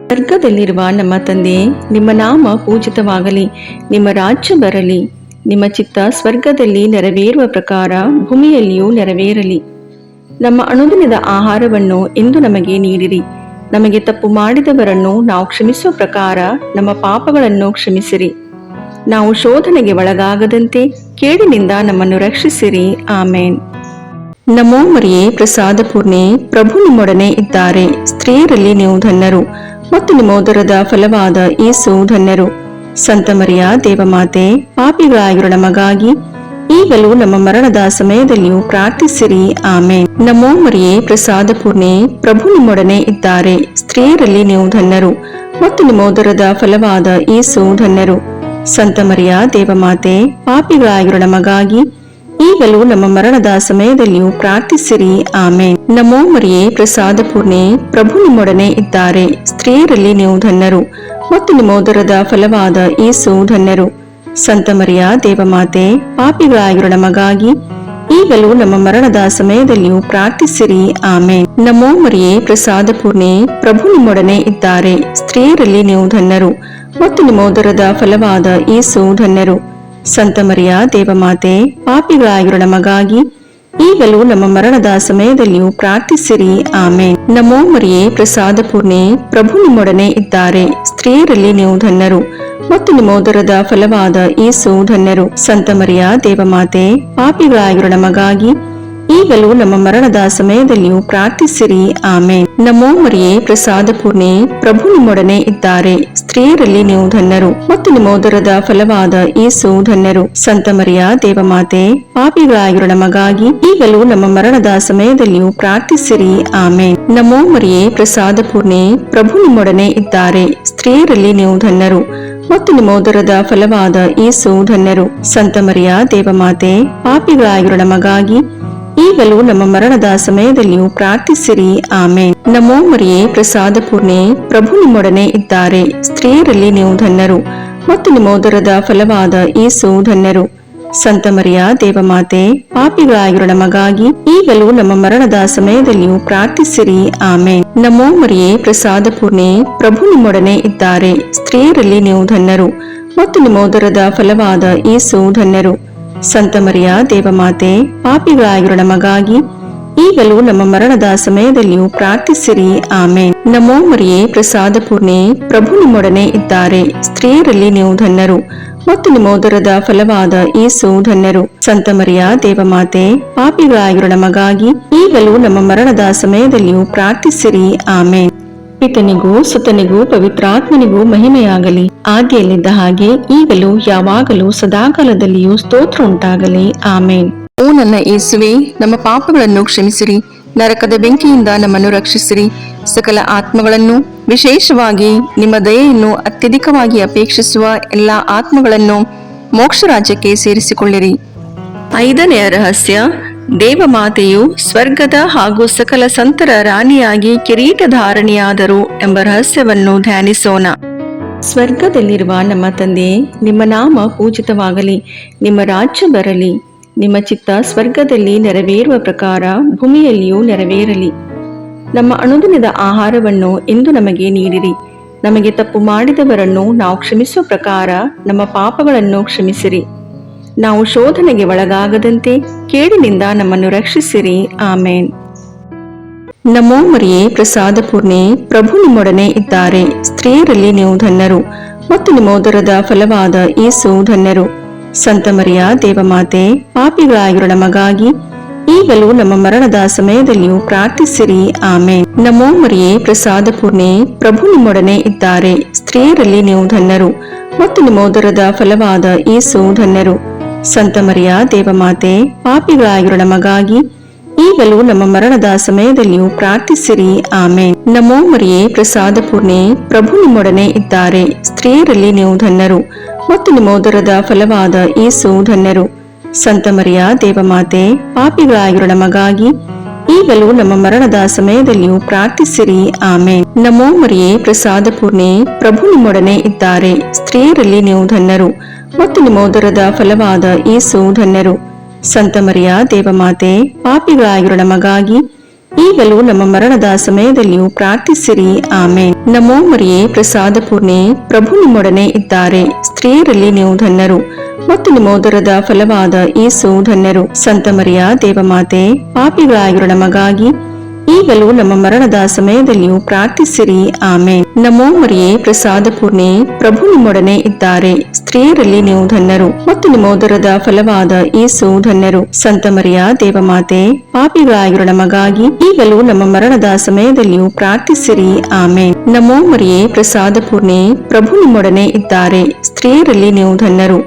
ಸ್ವರ್ಗದಲ್ಲಿರುವ ನಮ್ಮ ತಂದೆ, ನಿಮ್ಮ ನಾಮ ಪೂಜಿತವಾಗಲಿ, ನಿಮ್ಮ ರಾಜ್ಯ ಬರಲಿ, ನಿಮ್ಮ ಚಿತ್ತ ಸ್ವರ್ಗದಲ್ಲಿ ನೆರವೇರುವ ಪ್ರಕಾರ ಭೂಮಿಯಲ್ಲಿಯೂ ನೆರವೇರಲಿ. ನಮ್ಮ ಅನುದಿನದ ಆಹಾರವನ್ನು ಇಂದು ನಮಗೆ ನೀಡಿರಿ. ನಮಗೆ ತಪ್ಪು ಮಾಡಿದವರನ್ನು ನಾವು ಕ್ಷಮಿಸುವ ಪ್ರಕಾರ ನಮ್ಮ ಪಾಪಗಳನ್ನು ಕ್ಷಮಿಸಿರಿ. ನಾವು ಶೋಧನೆಗೆ ಒಳಗಾಗದಂತೆ ಕೇಡಿನಿಂದ ನಮ್ಮನ್ನು ರಕ್ಷಿಸಿರಿ. ಆಮೇನ್. ನಮೋ ಮರಿಯೇ, ಪ್ರಸಾದ ಪೂರ್ಣೆ, ಪ್ರಭು ನಿಮ್ಮೊಡನೆ ಇದ್ದಾರೆ. ಸ್ತ್ರೀಯರಲ್ಲಿ ನೀವು ಧನ್ಯರು ಮತ್ತು ನಿಮ್ಮ ಉದರದ ಫಲವಾದ ಯೇಸು ಧನ್ಯರು. ಸಂತ ಮರಿಯ ದೇವಮಾತೆ, ಪಾಪಿಗಳಾಗಿರೋ ನಮಗಾಗಿ ಈಗಲೂ ನಮ್ಮ ಮರಣದ ಸಮಯದಲ್ಲಿಯೂ ಪ್ರಾರ್ಥಿಸಿರಿ. ಆಮೇನ್. ನಮೋ ಮರಿಯೇ, ಪ್ರಸಾದ ಪೂರ್ಣೆ, ಪ್ರಭು ನಿಮ್ಮೊಡನೆ ಇದ್ದಾರೆ. ಸ್ತ್ರೀಯರಲ್ಲಿ ನೀವು ಧನ್ಯರು ಮತ್ತು ನಿಮ್ಮ ಉದರದ ಫಲವಾದ ಯೇಸು ಧನ್ಯರು. ಸಂತ ಮರಿಯ ದೇವಮಾತೆ, ಪಾಪಿಗಳಾಗಿರೋ ನಮಗಾಗಿ ಈಗಲೂ ನಮ್ಮ ಮರಣದ ಸಮಯದಲ್ಲಿಯೂ ಪ್ರಾರ್ಥಿಸಿರಿ. ಆಮೇನ್. ನಮೋ ಮರಿಯೇ, ಪ್ರಸಾದ ಪೂರ್ಣೆ, ಪ್ರಭು ನಿಮ್ಮೊಡನೆ ಇದ್ದಾರೆ. ಸ್ತ್ರೀಯರಲ್ಲಿ ನೀವು ಧನ್ಯರು ಮತ್ತು ನಿಮ್ಮ ಉದರದ ಫಲವಾದ ಯೇಸು ಧನ್ಯರು. ಸಂತ ಮರಿಯ ದೇವಮಾತೆ, ಪಾಪಿಗಳಾಗಿರೋ ನಮಗಾಗಿ ಈಗಲೂ ನಮ್ಮ ಮರಣದ ಸಮಯದಲ್ಲಿಯೂ ಪ್ರಾರ್ಥಿಸಿರಿ. ಆಮೇನ್. ನಮೋ ಮರಿಯೇ, ಪ್ರಸಾದ ಪೂರ್ಣೆ, ಪ್ರಭು ನಿಮ್ಮೊಡನೆ ಇದ್ದಾರೆ. ಸ್ತ್ರೀಯರಲ್ಲಿ ನೀವು ಧನ್ಯರು ಮತ್ತು ನಿಮ್ಮ ಉದರದ ಫಲವಾದ ಯೇಸು ಧನ್ಯರು. ಸಂತ ಮರಿಯ ದೇವಮಾತೆ, ಪಾಪಿಗಳಾಗಿರೋ ನಮಗಾಗಿ ಈಗಲೂ ನಮ್ಮ ಮರಣದ ಸಮಯದಲ್ಲಿಯೂ ಪ್ರಾರ್ಥಿಸಿರಿ. ಆಮೇನ್. ನಮೋ ಮರಿಯೇ, ಪ್ರಸಾದ ಪೂರ್ಣೆ, ಪ್ರಭು ನಿಮ್ಮೊಡನೆ ಇದ್ದಾರೆ. ಸ್ತ್ರೀಯರಲ್ಲಿ ನೀವು ಧನ್ಯರು ಮತ್ತು ನಿಮ್ಮ ಉದರದ ಫಲವಾದ ಯೇಸು ಧನ್ಯರು. ಸಂತ ಮರಿಯ ದೇವಮಾತೆ, ಪಾಪಿಗಳಾಗಿರೋ ನಮಗಾಗಿ ಈಗಲೂ ನಮ್ಮ ಮರಣದ ಸಮಯದಲ್ಲಿಯೂ ಪ್ರಾರ್ಥಿಸಿರಿ. ಆಮೇನ್. ನಮೋ ಮರಿಯೇ, ಪ್ರಸಾದ ಪೂರ್ಣೆ, ಪ್ರಭು ನಿಮ್ಮೊಡನೆ ಇದ್ದಾರೆ. ಸ್ತ್ರೀಯರಲ್ಲಿ ನೀವು ಧನ್ಯರು ಮತ್ತು ನಿಮ್ಮ ಉದರದ ಫಲವಾದ ಯೇಸು ಧನ್ಯರು. ಸಂತ ಮರಿಯ ದೇವಮಾತೆ, ಪಾಪಿಗಳಾಗಿರೋ ನಮಗಾಗಿ ಈಗಲೂ ನಮ್ಮ ಮರಣದ ಸಮಯದಲ್ಲಿಯೂ ಪ್ರಾರ್ಥಿಸಿರಿ. ಆಮೇನ್. ನಮೋ ಮರಿಯೇ, ಪ್ರಸಾದ ಪೂರ್ಣೆ, ಪ್ರಭು ನಿಮ್ಮೊಡನೆ ಇದ್ದಾರೆ. ಸ್ತ್ರೀಯರಲ್ಲಿ ನೀವು ಧನ್ಯರು ಮತ್ತು ನಿಮ್ಮ ಉದರದ ಫಲವಾದ ಯೇಸು ಧನ್ಯರು. ಸಂತ ಮರಿಯ ದೇವಮಾತೆ, ಪಾಪಿಗಳಾಗಿರೋ ನಮಗಾಗಿ ಈಗಲೂ ನಮ್ಮ ಮರಣದ ಸಮಯದಲ್ಲಿಯೂ ಪ್ರಾರ್ಥಿಸಿರಿ. ಆಮೇನ್. ನಮೋ ಮರಿಯೇ, ಪ್ರಸಾದ ಪೂರ್ಣೆ, ಪ್ರಭು ನಿಮ್ಮೊಡನೆ ಇದ್ದಾರೆ. ಸ್ತ್ರೀಯರಲ್ಲಿ ನೀವು ಧನ್ಯರು ಮತ್ತು ನಿಮ್ಮ ಉದರದ ಫಲವಾದ ಯೇಸು ಧನ್ಯರು. ಸಂತ ಮರಿಯ ದೇವಮಾತೆ, ಪಾಪಿಗಳಾಗಿರೋ ನಮಗಾಗಿ ಈಗಲೂ ನಮ್ಮ ಮರಣದ ಸಮಯದಲ್ಲಿಯೂ ಪ್ರಾರ್ಥಿಸಿರಿ. ಆಮೇನ್. ನಮೋ ಮರಿಯೇ, ಪ್ರಸಾದ ಪೂರ್ಣೆ, ಪ್ರಭು ನಿಮ್ಮೊಡನೆ ಇದ್ದಾರೆ. ಸ್ತ್ರೀಯರಲ್ಲಿ ನೀವು ಧನ್ಯರು ಮತ್ತು ನಿಮ್ಮ ಉದರದ ಫಲವಾದ ಯೇಸು ಧನ್ಯರು. ಸಂತ ಮರಿಯ ದೇವಮಾತೆ, ಪಾಪಿಗಳಾಗಿರೋ ನಮಗಾಗಿ ಈಗಲೂ ನಮ್ಮ ಮರಣದ ಸಮಯದಲ್ಲಿಯೂ ಪ್ರಾರ್ಥಿಸಿರಿ. ಆಮೇನ್. ನಮೋ ಮರಿಯೇ, ಪ್ರಸಾದ ಪೂರ್ಣೆ, ಪ್ರಭು ನಿಮ್ಮೊಡನೆ ಇದ್ದಾರೆ. ಸ್ತ್ರೀಯರಲ್ಲಿ ನೀವು ಧನ್ಯರು ಮತ್ತು ನಿಮ್ಮ ಉದರದ ಫಲವಾದ ಯೇಸು ಧನ್ಯರು. ಸಂತ ಮರಿಯ ದೇವಮಾತೆ, ಪಾಪಿಗಳಾಗಿರೋ ನಮಗಾಗಿ ಈಗಲೂ ನಮ್ಮ ಮರಣದ ಸಮಯದಲ್ಲಿಯೂ ಪ್ರಾರ್ಥಿಸಿರಿ. ಆಮೇನ್. ಪಿತನಿಗೂ ಸುತನಿಗೂ ಪವಿತ್ರಾತ್ಮನಿಗೂ ಮಹಿಮೆಯಾಗಲಿ, ಆದಿಯಲ್ಲಿದ್ದ ಹಾಗೆ ಈಗಲೂ ಯಾವಾಗಲೂ ಸದಾಕಾಲದಲ್ಲಿಯೂ ಸ್ತೋತ್ರ ಉಂಟಾಗಲಿ. ಆಮೇನ್. ಓ ನನ್ನ ಯೇಸುವೆ, ನಮ್ಮ ಪಾಪಗಳನ್ನು ಕ್ಷಮಿಸಿರಿ, ನರಕದ ಬೆಂಕಿಯಿಂದ ನಮ್ಮನ್ನು ರಕ್ಷಿಸಿರಿ, ಸಕಲ ಆತ್ಮಗಳನ್ನು, ವಿಶೇಷವಾಗಿ ನಿಮ್ಮ ದಯೆಯನ್ನು ಅತ್ಯಧಿಕವಾಗಿ ಅಪೇಕ್ಷಿಸುವ ಎಲ್ಲ ಆತ್ಮಗಳನ್ನು ಮೋಕ್ಷ ರಾಜ್ಯಕ್ಕೆ ಸೇರಿಸಿಕೊಳ್ಳಿರಿ. 5ನೆಯ ರಹಸ್ಯ, ದೇವಮಾತೆಯು ಸ್ವರ್ಗದ ಹಾಗೂ ಸಕಲ ಸಂತರ ರಾಣಿಯಾಗಿ ಕಿರೀಟಧಾರಣಿಯಾದರು ಎಂಬ ರಹಸ್ಯವನ್ನು ಧ್ಯಾನಿಸೋಣ. ಸ್ವರ್ಗದಲ್ಲಿರುವ ನಮ್ಮ ತಂದೆ, ನಿಮ್ಮ ನಾಮ ಪೂಜಿತವಾಗಲಿ, ನಿಮ್ಮ ರಾಜ್ಯ ಬರಲಿ, ನಿಮ್ಮ ಚಿತ್ತ ಸ್ವರ್ಗದಲ್ಲಿ ನೆರವೇರುವ ಪ್ರಕಾರ ಭೂಮಿಯಲ್ಲಿಯೂ ನೆರವೇರಲಿ. ನಮ್ಮ ಅನುದಿನದ ಆಹಾರವನ್ನು ಇಂದು ನಮಗೆ ನೀಡಿರಿ. ನಮಗೆ ತಪ್ಪು ಮಾಡಿದವರನ್ನು ನಾವು ಕ್ಷಮಿಸುವ ಪ್ರಕಾರ ನಮ್ಮ ಪಾಪಗಳನ್ನು ಕ್ಷಮಿಸಿರಿ. ನಾವು ಶೋಧನೆಗೆ ಒಳಗಾಗದಂತೆ ಕೇಡಿನಿಂದ ನಮ್ಮನ್ನು ರಕ್ಷಿಸಿರಿ. ಆಮೇನ್. ನಮೋ ಮರಿಯೇ, ಪ್ರಸಾದ ಪೂರ್ಣೆ, ಪ್ರಭು ನಿಮ್ಮೊಡನೆ ಇದ್ದಾರೆ. ಸ್ತ್ರೀಯರಲ್ಲಿ ನೀವು ಧನ್ಯರು ಮತ್ತು ನಿಮ್ಮ ಉದರದ ಫಲವಾದ ಯೇಸು ಧನ್ಯರು. ಸಂತ ಮರಿಯ ದೇವಮಾತೆ, ಪಾಪಿಗಳಾಗಿರೋ ನಮಗಾಗಿ ಈಗಲೂ ನಮ್ಮ ಮರಣದ ಸಮಯದಲ್ಲಿಯೂ ಪ್ರಾರ್ಥಿಸಿರಿ. ಆಮೇನ್. ನಮೋ ಮರಿಯೇ, ಪ್ರಸಾದ ಪೂರ್ಣೆ, ಪ್ರಭು ನಿಮ್ಮೊಡನೆ ಇದ್ದಾರೆ. ಸ್ತ್ರೀಯರಲ್ಲಿ ನೀವು ಧನ್ಯರು ಮತ್ತು ನಿಮ್ಮ ಉದರದ ಫಲವಾದ ಯೇಸು ಧನ್ಯರು. ಸಂತ ಮರಿಯ ದೇವಮಾತೆ, ಪಾಪಿಗಳಾಗಿರೋ ನಮಗಾಗಿ ಈಗಲೂ ನಮ್ಮ ಮರಣದ ಸಮಯದಲ್ಲಿಯೂ ಪ್ರಾರ್ಥಿಸಿರಿ. ಆಮೇನ್. ನಮೋ ಮರಿಯೇ, ಪ್ರಸಾದ ಪೂರ್ಣೆ, ಪ್ರಭು ನಿಮ್ಮೊಡನೆ ಇದ್ದಾರೆ. ಸ್ತ್ರೀಯರಲ್ಲಿ ನೀವು ಧನ್ಯರು ಮತ್ತು ನಿಮ್ಮ ಉದರದ ಫಲವಾದ ಯೇಸು ಧನ್ಯರು. ಸಂತ ಮರಿಯ ದೇವಮಾತೆ, ಪಾಪಿಗಳಾಗಿರೋ ನಮಗಾಗಿ ಈಗಲೂ ನಮ್ಮ ಮರಣದ ಸಮಯದಲ್ಲಿಯೂ ಪ್ರಾರ್ಥಿಸಿರಿ. ಆಮೇನ್. ನಮೋ ಮರಿಯೇ, ಪ್ರಸಾದ ಪೂರ್ಣೆ, ಪ್ರಭು ನಿಮ್ಮೊಡನೆ ಇದ್ದಾರೆ. ಸ್ತ್ರೀಯರಲ್ಲಿ ನೀವು ಧನ್ಯರು ಮತ್ತು ನಿಮ್ಮ ಉದರದ ಫಲವಾದ ಯೇಸು ಧನ್ಯರು. ಸಂತ ಮರಿಯ ದೇವಮಾತೆ, ಪಾಪಿಗಳಾಗಿರೋ ನಮಗಾಗಿ ಈಗಲೂ ನಮ್ಮ ಮರಣದ ಸಮಯದಲ್ಲಿಯೂ ಪ್ರಾರ್ಥಿಸಿರಿ. ಆಮೇನ್. ನಮೋ ಮರಿಯೇ, ಪ್ರಸಾದ ಪೂರ್ಣೆ, ಪ್ರಭು ನಿಮ್ಮೊಡನೆ ಇದ್ದಾರೆ. ಸ್ತ್ರೀಯರಲ್ಲಿ ನೀವು ಧನ್ಯರು ಮತ್ತು ನಿಮ್ಮ ಉದರದ ಫಲವಾದ ಯೇಸು ಧನ್ಯರು. ಸಂತ ಮರಿಯ ದೇವಮಾತೆ, ಪಾಪಿಗಳಾಗಿರೋ ನಮಗಾಗಿ ಈಗಲೂ ನಮ್ಮ ಮರಣದ ಸಮಯದಲ್ಲಿಯೂ ಪ್ರಾರ್ಥಿಸಿರಿ. ಆಮೇನ್. ನಮೋ ಮರಿಯೇ, ಪ್ರಸಾದ ಪೂರ್ಣೆ, ಪ್ರಭು ನಿಮ್ಮೊಡನೆ ಇದ್ದಾರೆ. ಸ್ತ್ರೀಯರಲ್ಲಿ ನೀವು ಧನ್ಯರು ಮತ್ತು ನಿಮ್ಮ ಉದರದ ಫಲವಾದ ಯೇಸು ಧನ್ಯರು. ಸಂತ ಮರಿಯ ದೇವಮಾತೆ, ಪಾಪಿಗಳಾಗಿರೋ ನಮಗಾಗಿ ಈಗಲೂ ನಮ್ಮ ಮರಣದ ಸಮಯದಲ್ಲಿಯೂ ಪ್ರಾರ್ಥಿಸಿರಿ. ಆಮೇನ್. ನಮೋ ಮರಿಯೇ, ಪ್ರಸಾದ ಪೂರ್ಣೆ, ಪ್ರಭು ನಿಮ್ಮೊಡನೆ ಇದ್ದಾರೆ. ಸ್ತ್ರೀಯರಲ್ಲಿ ನೀವು ಧನ್ಯರು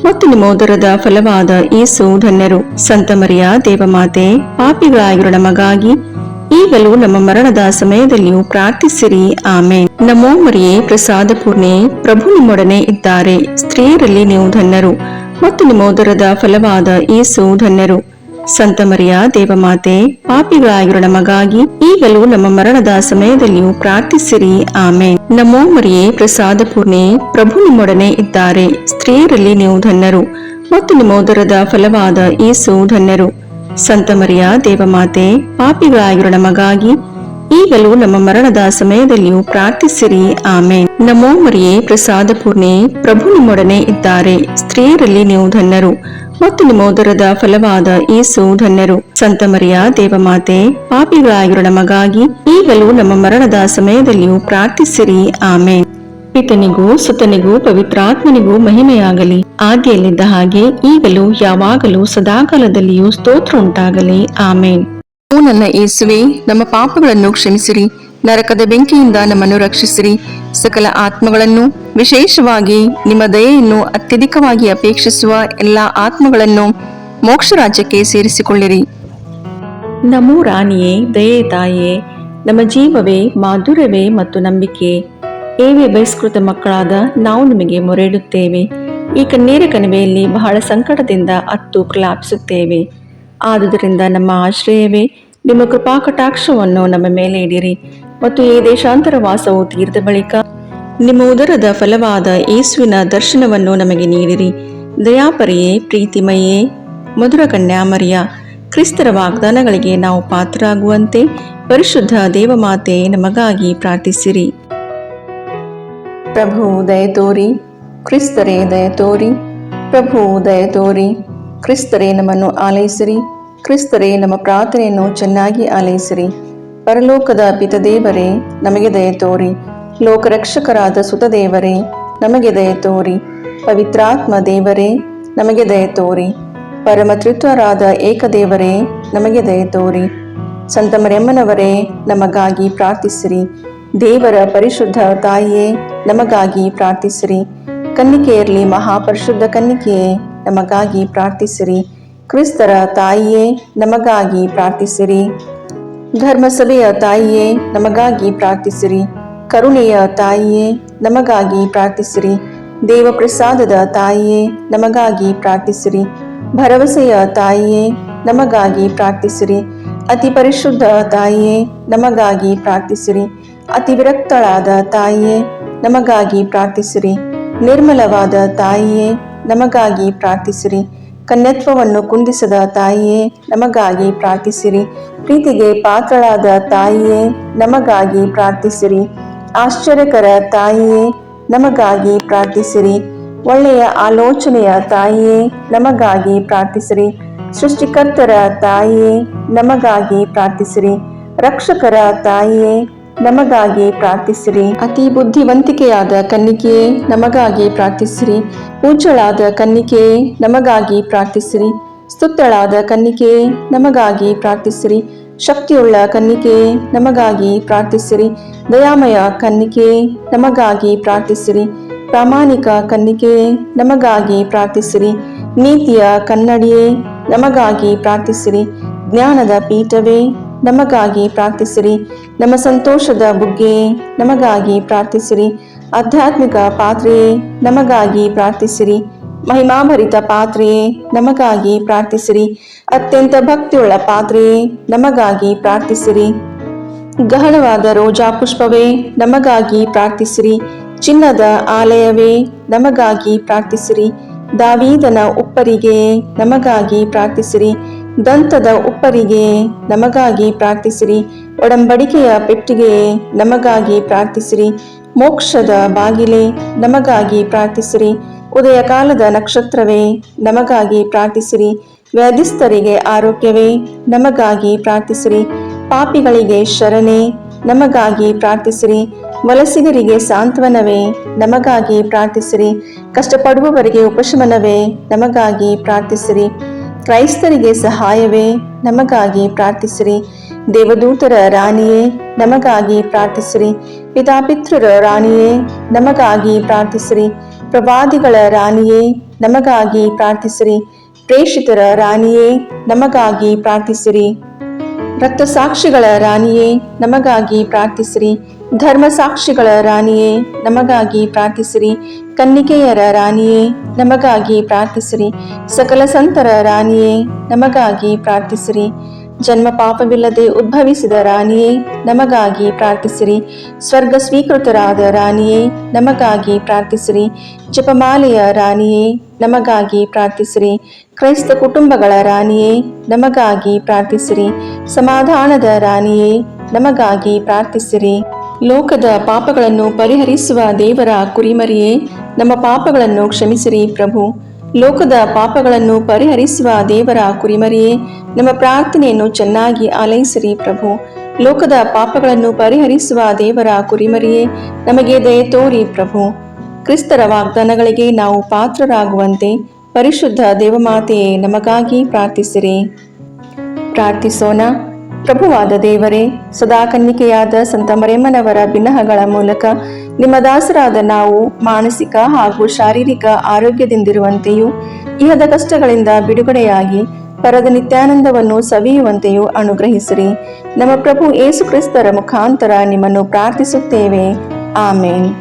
ಮತ್ತು ನಿಮ್ಮ ಉದರದ ಫಲವಾದ ಯೇಸು ಧನ್ಯರು. ಸಂತ ಮರಿಯ ದೇವಮಾತೆ, ಪಾಪಿಗಳಾಗಿರೋ ನಮಗಾಗಿ ಈಗಲೂ ನಮ್ಮ ಮರಣದ ಸಮಯದಲ್ಲಿಯೂ ಪ್ರಾರ್ಥಿಸಿರಿ. ಆಮೇನ್. ನಮೋ ಮರಿಯೇ, ಪ್ರಸಾದ ಪೂರ್ಣೆ, ಪ್ರಭು ನಿಮ್ಮೊಡನೆ ಇದ್ದಾರೆ. ಸ್ತ್ರೀಯರಲ್ಲಿ ನೀವು ಧನ್ಯರು ಮತ್ತು ನಿಮ್ಮ ಉದರದ ಫಲವಾದ ಯೇಸು ಧನ್ಯರು. ಸಂತ ಮರಿಯ ದೇವಮಾತೆ, ಪಾಪಿಗಳಾಗಿರೋ ನಮಗಾಗಿ ಈಗಲೂ ನಮ್ಮ ಮರಣದ ಸಮಯದಲ್ಲಿಯೂ ಪ್ರಾರ್ಥಿಸಿರಿ. ಆಮೇನ್. ನಮೋ ಮರಿಯೇ, ಪ್ರಸಾದ ಪೂರ್ಣೆ, ಪ್ರಭು ನಿಮ್ಮೊಡನೆ ಇದ್ದಾರೆ. ಸ್ತ್ರೀಯರಲ್ಲಿ ನೀವು ಧನ್ಯರು ಮತ್ತು ನಿಮ್ಮ ಉದರದ ಫಲವಾದ ಯೇಸು ಧನ್ಯರು. ಸಂತ ಮರಿಯ ದೇವಮಾತೆ, ಪಾಪಿಗಳಾಗಿರೋ ನಮಗಾಗಿ ಈಗಲೂ ನಮ್ಮ ಮರಣದ ಸಮಯದಲ್ಲಿಯೂ ಪ್ರಾರ್ಥಿಸಿರಿ. ಆಮೇನ್. ನಮೋ ಮರಿಯೇ, ಪ್ರಸಾದ ಪೂರ್ಣೆ, ಪ್ರಭು ನಿಮ್ಮೊಡನೆ ಇದ್ದಾರೆ. ಸ್ತ್ರೀಯರಲ್ಲಿ ನೀವು ಧನ್ಯರು ಮತ್ತು ನಿಮ್ಮ ಉದರದ ಫಲವಾದ ಯೇಸು ಧನ್ಯರು. ಸಂತ ಮರಿಯ ದೇವಮಾತೆ, ಪಾಪಿಗಳಾಗಿರೋ ನಮಗಾಗಿ ಈಗಲೂ ನಮ್ಮ ಮರಣದ ಸಮಯದಲ್ಲಿಯೂ ಪ್ರಾರ್ಥಿಸಿರಿ. ಆಮೇನ್. ಪಿತನಿಗೂ ಸುತನಿಗೂ ಪವಿತ್ರಾತ್ಮನಿಗೂ ಮಹಿಮೆಯಾಗಲಿ, ಆದಿಯಲ್ಲಿದ್ದ ಹಾಗೆ ಈಗಲೂ ಯಾವಾಗಲೂ ಸದಾಕಾಲದಲ್ಲಿಯೂ ಸ್ತೋತ್ರ ಉಂಟಾಗಲಿ. ಆಮೇನ್. ಓ ನನ್ನ ಯೇಸುವೆ, ನಮ್ಮ ಪಾಪಗಳನ್ನು ಕ್ಷಮಿಸಿರಿ, ನರಕದ ಬೆಂಕಿಯಿಂದ ನಮ್ಮನ್ನು ರಕ್ಷಿಸಿರಿ, ಸಕಲ ಆತ್ಮಗಳನ್ನು, ವಿಶೇಷವಾಗಿ ನಿಮ್ಮ ದಯೆಯನ್ನು ಅತ್ಯಧಿಕವಾಗಿ ಅಪೇಕ್ಷಿಸುವ ಎಲ್ಲ ಆತ್ಮಗಳನ್ನು ಮೋಕ್ಷ ರಾಜ್ಯಕ್ಕೆ ಸೇರಿಸಿಕೊಳ್ಳಿರಿ. ನಮೋ ರಾಣಿಯೇ, ದಯೆ ತಾಯೇ, ನಮ್ಮ ಜೀವವೇ, ಮಾಧುರ್ಯವೇ ಮತ್ತು ನಂಬಿಕೆ, ಏವೇ ಬಹಿಷ್ಕೃತ ಮಕ್ಕಳಾದ ನಾವು ನಿಮಗೆ ಮೊರೆಯಿಡುತ್ತೇವೆ. ಈ ಕಣ್ಣೀರ ಕಣಿವೆಯಲ್ಲಿ ಬಹಳ ಸಂಕಟದಿಂದ ಅತ್ತು ಪ್ರಲಾಪಿಸುತ್ತೇವೆ. ಆದುದರಿಂದ ನಮ್ಮ ಆಶ್ರಯವೇ, ನಿಮ್ಮ ಕೃಪಾ ಕಟಾಕ್ಷವನ್ನು ನಮ್ಮ ಮೇಲೆ ಇಡಿರಿ ಮತ್ತು ಈ ದೇಶಾಂತರ ವಾಸವು ತೀರಿದ ಬಳಿಕ ನಿಮ್ಮ ಉದರದ ಫಲವಾದ ಯೇಸುವಿನ ದರ್ಶನವನ್ನು ನಮಗೆ ನೀಡಿರಿ. ದಯಾಪರಿಯೇ, ಪ್ರೀತಿಮಯೇ, ಮಧುರ ಕನ್ಯಾಮರಿಯ, ಕ್ರಿಸ್ತರ ವಾಗ್ದಾನಗಳಿಗೆ ನಾವು ಪಾತ್ರರಾಗುವಂತೆ ಪರಿಶುದ್ಧ ದೇವಮಾತೆ ನಮಗಾಗಿ ಪ್ರಾರ್ಥಿಸಿರಿ. ಪ್ರಭು ದಯ ತೋರಿ, ಕ್ರಿಸ್ತರೇ ದಯ ತೋರಿ, ಪ್ರಭು ದಯ ತೋರಿ, ಕ್ರಿಸ್ತರೇ ನಮ್ಮನ್ನು ಆಲೈಸಿರಿ, ಕ್ರಿಸ್ತರೇ ನಮ್ಮ ಪ್ರಾರ್ಥನೆಯನ್ನು ಚೆನ್ನಾಗಿ ಆಲೈಸಿರಿ. ಪರಲೋಕದ ಪಿತದೇವರೇ, ನಮಗೆ ದಯ ತೋರಿ. ಲೋಕರಕ್ಷಕರಾದ ಸುತದೇವರೇ, ನಮಗೆ ದಯ ತೋರಿ. ಪವಿತ್ರಾತ್ಮ ದೇವರೇ, ನಮಗೆ ದಯ ತೋರಿ. ಪರಮತ್ರಿತ್ವರಾದ ಏಕದೇವರೇ, ನಮಗೆ ದಯ ತೋರಿ. ಸಂತ ಮರಿಯಮ್ಮನವರೇ, ನಮಗಾಗಿ ಪ್ರಾರ್ಥಿಸಿರಿ. ದೇವರ ಪರಿಶುದ್ಧ ತಾಯಿಯೇ, ನಮಗಾಗಿ ಪ್ರಾರ್ಥಿಸಿರಿ. ಕನ್ನಿಕೆಯರಲ್ಲಿ ಮಹಾಪರಿಶುದ್ಧ ಕನ್ನಿಕೆಯೇ, ನಮಗಾಗಿ ಪ್ರಾರ್ಥಿಸಿರಿ. ಕ್ರಿಸ್ತರ ತಾಯಿಯೇ, ನಮಗಾಗಿ ಪ್ರಾರ್ಥಿಸಿರಿ. ಧರ್ಮಸಭೆಯ ತಾಯಿಯೇ, ನಮಗಾಗಿ ಪ್ರಾರ್ಥಿಸಿರಿ. ಕರುಣೆಯ ತಾಯಿಯೇ, ನಮಗಾಗಿ ಪ್ರಾರ್ಥಿಸಿರಿ. ದೇವಪ್ರಸಾದದ ತಾಯಿಯೇ, ನಮಗಾಗಿ ಪ್ರಾರ್ಥಿಸಿರಿ. ಭರವಸೆಯ ತಾಯಿಯೇ, ನಮಗಾಗಿ ಪ್ರಾರ್ಥಿಸಿರಿ. ಅತಿ ಪರಿಶುದ್ಧ ತಾಯಿಯೇ, ನಮಗಾಗಿ ಪ್ರಾರ್ಥಿಸಿರಿ. ಅತಿ ವಿರಕ್ತಳಾದ ತಾಯಿಯೇ, ನಮಗಾಗಿ ಪ್ರಾರ್ಥಿಸಿರಿ. ನಿರ್ಮಲವಾದ ತಾಯಿಯೇ, ನಮಗಾಗಿ ಪ್ರಾರ್ಥಿಸಿರಿ. ಕನ್ಯತ್ವವನ್ನು ಕುಂದಿಸದ ತಾಯಿಯೇ, ನಮಗಾಗಿ ಪ್ರಾರ್ಥಿಸಿರಿ. ಪ್ರೀತಿಗೆ ಪಾತ್ರಳಾದ ತಾಯಿಯೇ, ನಮಗಾಗಿ ಪ್ರಾರ್ಥಿಸಿರಿ. ಆಶ್ಚರ್ಯಕರ ತಾಯಿಯೇ, ನಮಗಾಗಿ ಪ್ರಾರ್ಥಿಸಿರಿ. ಒಳ್ಳೆಯ ಆಲೋಚನೆಯ ತಾಯಿಯೇ, ನಮಗಾಗಿ ಪ್ರಾರ್ಥಿಸಿರಿ. ಸೃಷ್ಟಿಕರ್ತರ ತಾಯಿಯೇ, ನಮಗಾಗಿ ಪ್ರಾರ್ಥಿಸಿರಿ. ರಕ್ಷಕರ ತಾಯಿಯೇ, ನಮಗಾಗಿ ಪ್ರಾರ್ಥಿಸಿರಿ. ಅತಿ ಬುದ್ಧಿವಂತಿಕೆಯಾದ ಕನ್ನಿಕೆಯೇ, ನಮಗಾಗಿ ಪ್ರಾರ್ಥಿಸಿರಿ. ಪೂಜ್ಯಳಾದ ಕನ್ನಿಕೆಯೇ, ನಮಗಾಗಿ ಪ್ರಾರ್ಥಿಸಿರಿ. ಸ್ತುತ್ಯಳಾದ ಕನ್ನಿಕೆಯೇ, ನಮಗಾಗಿ ಪ್ರಾರ್ಥಿಸಿರಿ. ಶಕ್ತಿಯುಳ್ಳ ಕನ್ನಿಕೆಯೇ, ನಮಗಾಗಿ ಪ್ರಾರ್ಥಿಸಿರಿ. ದಯಾಮಯ ಕನ್ನಿಕೆಯೇ, ನಮಗಾಗಿ ಪ್ರಾರ್ಥಿಸಿರಿ. ಪ್ರಾಮಾಣಿಕ ಕನ್ನಿಕೆಯೇ, ನಮಗಾಗಿ ಪ್ರಾರ್ಥಿಸಿರಿ. ನೀತಿಯ ಕನ್ನಡಿಯೇ, ನಮಗಾಗಿ ಪ್ರಾರ್ಥಿಸಿರಿ. ಜ್ಞಾನದ ಪೀಠವೇ, ನಮಗಾಗಿ ಪ್ರಾರ್ಥಿಸಿರಿ. ನಮ್ಮ ಸಂತೋಷದ ಬುಗ್ಗೆಯೇ, ನಮಗಾಗಿ ಪ್ರಾರ್ಥಿಸಿರಿ. ಆಧ್ಯಾತ್ಮಿಕ ಪಾತ್ರೆಯೇ, ನಮಗಾಗಿ ಪ್ರಾರ್ಥಿಸಿರಿ. ಮಹಿಮಾಭರಿತ ಪಾತ್ರೆಯೇ, ನಮಗಾಗಿ ಪ್ರಾರ್ಥಿಸಿರಿ. ಅತ್ಯಂತ ಭಕ್ತಿಯುಳ್ಳ ಪಾತ್ರೆಯೇ, ನಮಗಾಗಿ ಪ್ರಾರ್ಥಿಸಿರಿ. ಗಹನವಾದ ರೋಜಾ ಪುಷ್ಪವೇ, ನಮಗಾಗಿ ಪ್ರಾರ್ಥಿಸಿರಿ. ಚಿನ್ನದ ಆಲಯವೇ, ನಮಗಾಗಿ ಪ್ರಾರ್ಥಿಸಿರಿ. ದಾವೀದನ ಉಪ್ಪರಿಗೆಯೇ, ನಮಗಾಗಿ ಪ್ರಾರ್ಥಿಸಿರಿ. ದಂತದ ಉಪ್ಪರಿಗೆಯೇ, ನಮಗಾಗಿ ಪ್ರಾರ್ಥಿಸಿರಿ. ಒಡಂಬಡಿಕೆಯ ಪೆಟ್ಟಿಗೆಯೇ, ನಮಗಾಗಿ ಪ್ರಾರ್ಥಿಸಿರಿ. ಮೋಕ್ಷದ ಬಾಗಿಲೇ, ನಮಗಾಗಿ ಪ್ರಾರ್ಥಿಸಿರಿ. ಉದಯ ಕಾಲದ ನಕ್ಷತ್ರವೇ, ನಮಗಾಗಿ ಪ್ರಾರ್ಥಿಸಿರಿ. ವ್ಯಾಧಿಸ್ಥರಿಗೆ ಆರೋಗ್ಯವೇ, ನಮಗಾಗಿ ಪ್ರಾರ್ಥಿಸಿರಿ. ಪಾಪಿಗಳಿಗೆ ಶರಣೆ, ನಮಗಾಗಿ ಪ್ರಾರ್ಥಿಸಿರಿ. ವಲಸಿಗರಿಗೆ ಸಾಂತ್ವನವೇ, ನಮಗಾಗಿ ಪ್ರಾರ್ಥಿಸಿರಿ. ಕಷ್ಟಪಡುವವರಿಗೆ ಉಪಶಮನವೇ, ನಮಗಾಗಿ ಪ್ರಾರ್ಥಿಸಿರಿ. ಕ್ರೈಸ್ತರಿಗೆ ಸಹಾಯವೇ, ನಮಗಾಗಿ ಪ್ರಾರ್ಥಿಸಿರಿ. ದೇವದೂತರ ರಾಣಿಯೇ, ನಮಗಾಗಿ ಪ್ರಾರ್ಥಿಸಿರಿ. ಪಿತಾಪಿತೃರ ರಾಣಿಯೇ, ನಮಗಾಗಿ ಪ್ರಾರ್ಥಿಸಿರಿ. ಪ್ರವಾದಿಗಳ ರಾಣಿಯೇ ನಮಗಾಗಿ ಪ್ರಾರ್ಥಿಸಿರಿ. ಪ್ರೇಷಿತರ ರಾಣಿಯೇ ನಮಗಾಗಿ ಪ್ರಾರ್ಥಿಸಿರಿ. ರಕ್ತಸಾಕ್ಷಿಗಳ ರಾಣಿಯೇ ನಮಗಾಗಿ ಪ್ರಾರ್ಥಿಸಿರಿ. ಧರ್ಮಸಾಕ್ಷಿಗಳ ರಾಣಿಯೇ ನಮಗಾಗಿ ಪ್ರಾರ್ಥಿಸಿರಿ. ಕನ್ನಿಕೆಯರ ರಾಣಿಯೇ ನಮಗಾಗಿ ಪ್ರಾರ್ಥಿಸಿರಿ. ಸಕಲ ಸಂತರ ರಾಣಿಯೇ ನಮಗಾಗಿ ಪ್ರಾರ್ಥಿಸಿರಿ. ಜನ್ಮ ಪಾಪವಿಲ್ಲದೆ ಉದ್ಭವಿಸಿದ ರಾಣಿಯೇ ನಮಗಾಗಿ ಪ್ರಾರ್ಥಿಸಿರಿ. ಸ್ವರ್ಗ ಸ್ವೀಕೃತರಾದ ರಾಣಿಯೇ ನಮಗಾಗಿ ಪ್ರಾರ್ಥಿಸಿರಿ. ಜಪಮಾಲೆಯ ರಾಣಿಯೇ ನಮಗಾಗಿ ಪ್ರಾರ್ಥಿಸಿರಿ. ಕ್ರೈಸ್ತ ಕುಟುಂಬಗಳ ರಾಣಿಯೇ ನಮಗಾಗಿ ಪ್ರಾರ್ಥಿಸಿರಿ. ಸಮಾಧಾನದ ರಾಣಿಯೇ ನಮಗಾಗಿ ಪ್ರಾರ್ಥಿಸಿರಿ. ಲೋಕದ ಪಾಪಗಳನ್ನು ಪರಿಹರಿಸುವ ದೇವರ ಕುರಿಮರಿಯೇ ನಮ್ಮ ಪಾಪಗಳನ್ನು ಕ್ಷಮಿಸಿರಿ ಪ್ರಭು. ಲೋಕದ ಪಾಪಗಳನ್ನು ಪರಿಹರಿಸುವ ದೇವರ ಕುರಿಮರಿಯೇ ನಮ್ಮ ಪ್ರಾರ್ಥನೆಯನ್ನು ಚೆನ್ನಾಗಿ ಆಲೈಸಿರಿ ಪ್ರಭು. ಲೋಕದ ಪಾಪಗಳನ್ನು ಪರಿಹರಿಸುವ ದೇವರ ಕುರಿಮರಿಯೇ ನಮಗೆ ದಯೆ ತೋರಿ ಪ್ರಭು. ಕ್ರಿಸ್ತರ ವಾಗ್ದಾನಗಳಿಗೆ ನಾವು ಪಾತ್ರರಾಗುವಂತೆ ಪರಿಶುದ್ಧ ದೇವಮಾತೆಯೇ ನಮಗಾಗಿ ಪ್ರಾರ್ಥಿಸಿರಿ. ಪ್ರಾರ್ಥಿಸೋಣ. ಪ್ರಭುವಾದ ದೇವರೇ, ಸದಾ ಕನ್ನಿಕೆಯಾದ ಸಂತ ಮರಿಯಮ್ಮನವರ ಬಿನ್ನಹಗಳ ಮೂಲಕ ನಿಮ್ಮ ದಾಸರಾದ ನಾವು ಮಾನಸಿಕ ಹಾಗೂ ಶಾರೀರಿಕ ಆರೋಗ್ಯದಿಂದಿರುವಂತೆಯೂ ಇಹದ ಕಷ್ಟಗಳಿಂದ ಬಿಡುಗಡೆಯಾಗಿ ಪರದ ನಿತ್ಯಾನಂದವನ್ನು ಸವಿಯುವಂತೆಯೂ ಅನುಗ್ರಹಿಸಿರಿ. ನಮ್ಮ ಪ್ರಭು ಯೇಸು ಕ್ರಿಸ್ತರ ಮುಖಾಂತರ ನಿಮ್ಮನ್ನು ಪ್ರಾರ್ಥಿಸುತ್ತೇವೆ. ಆಮೇನ್.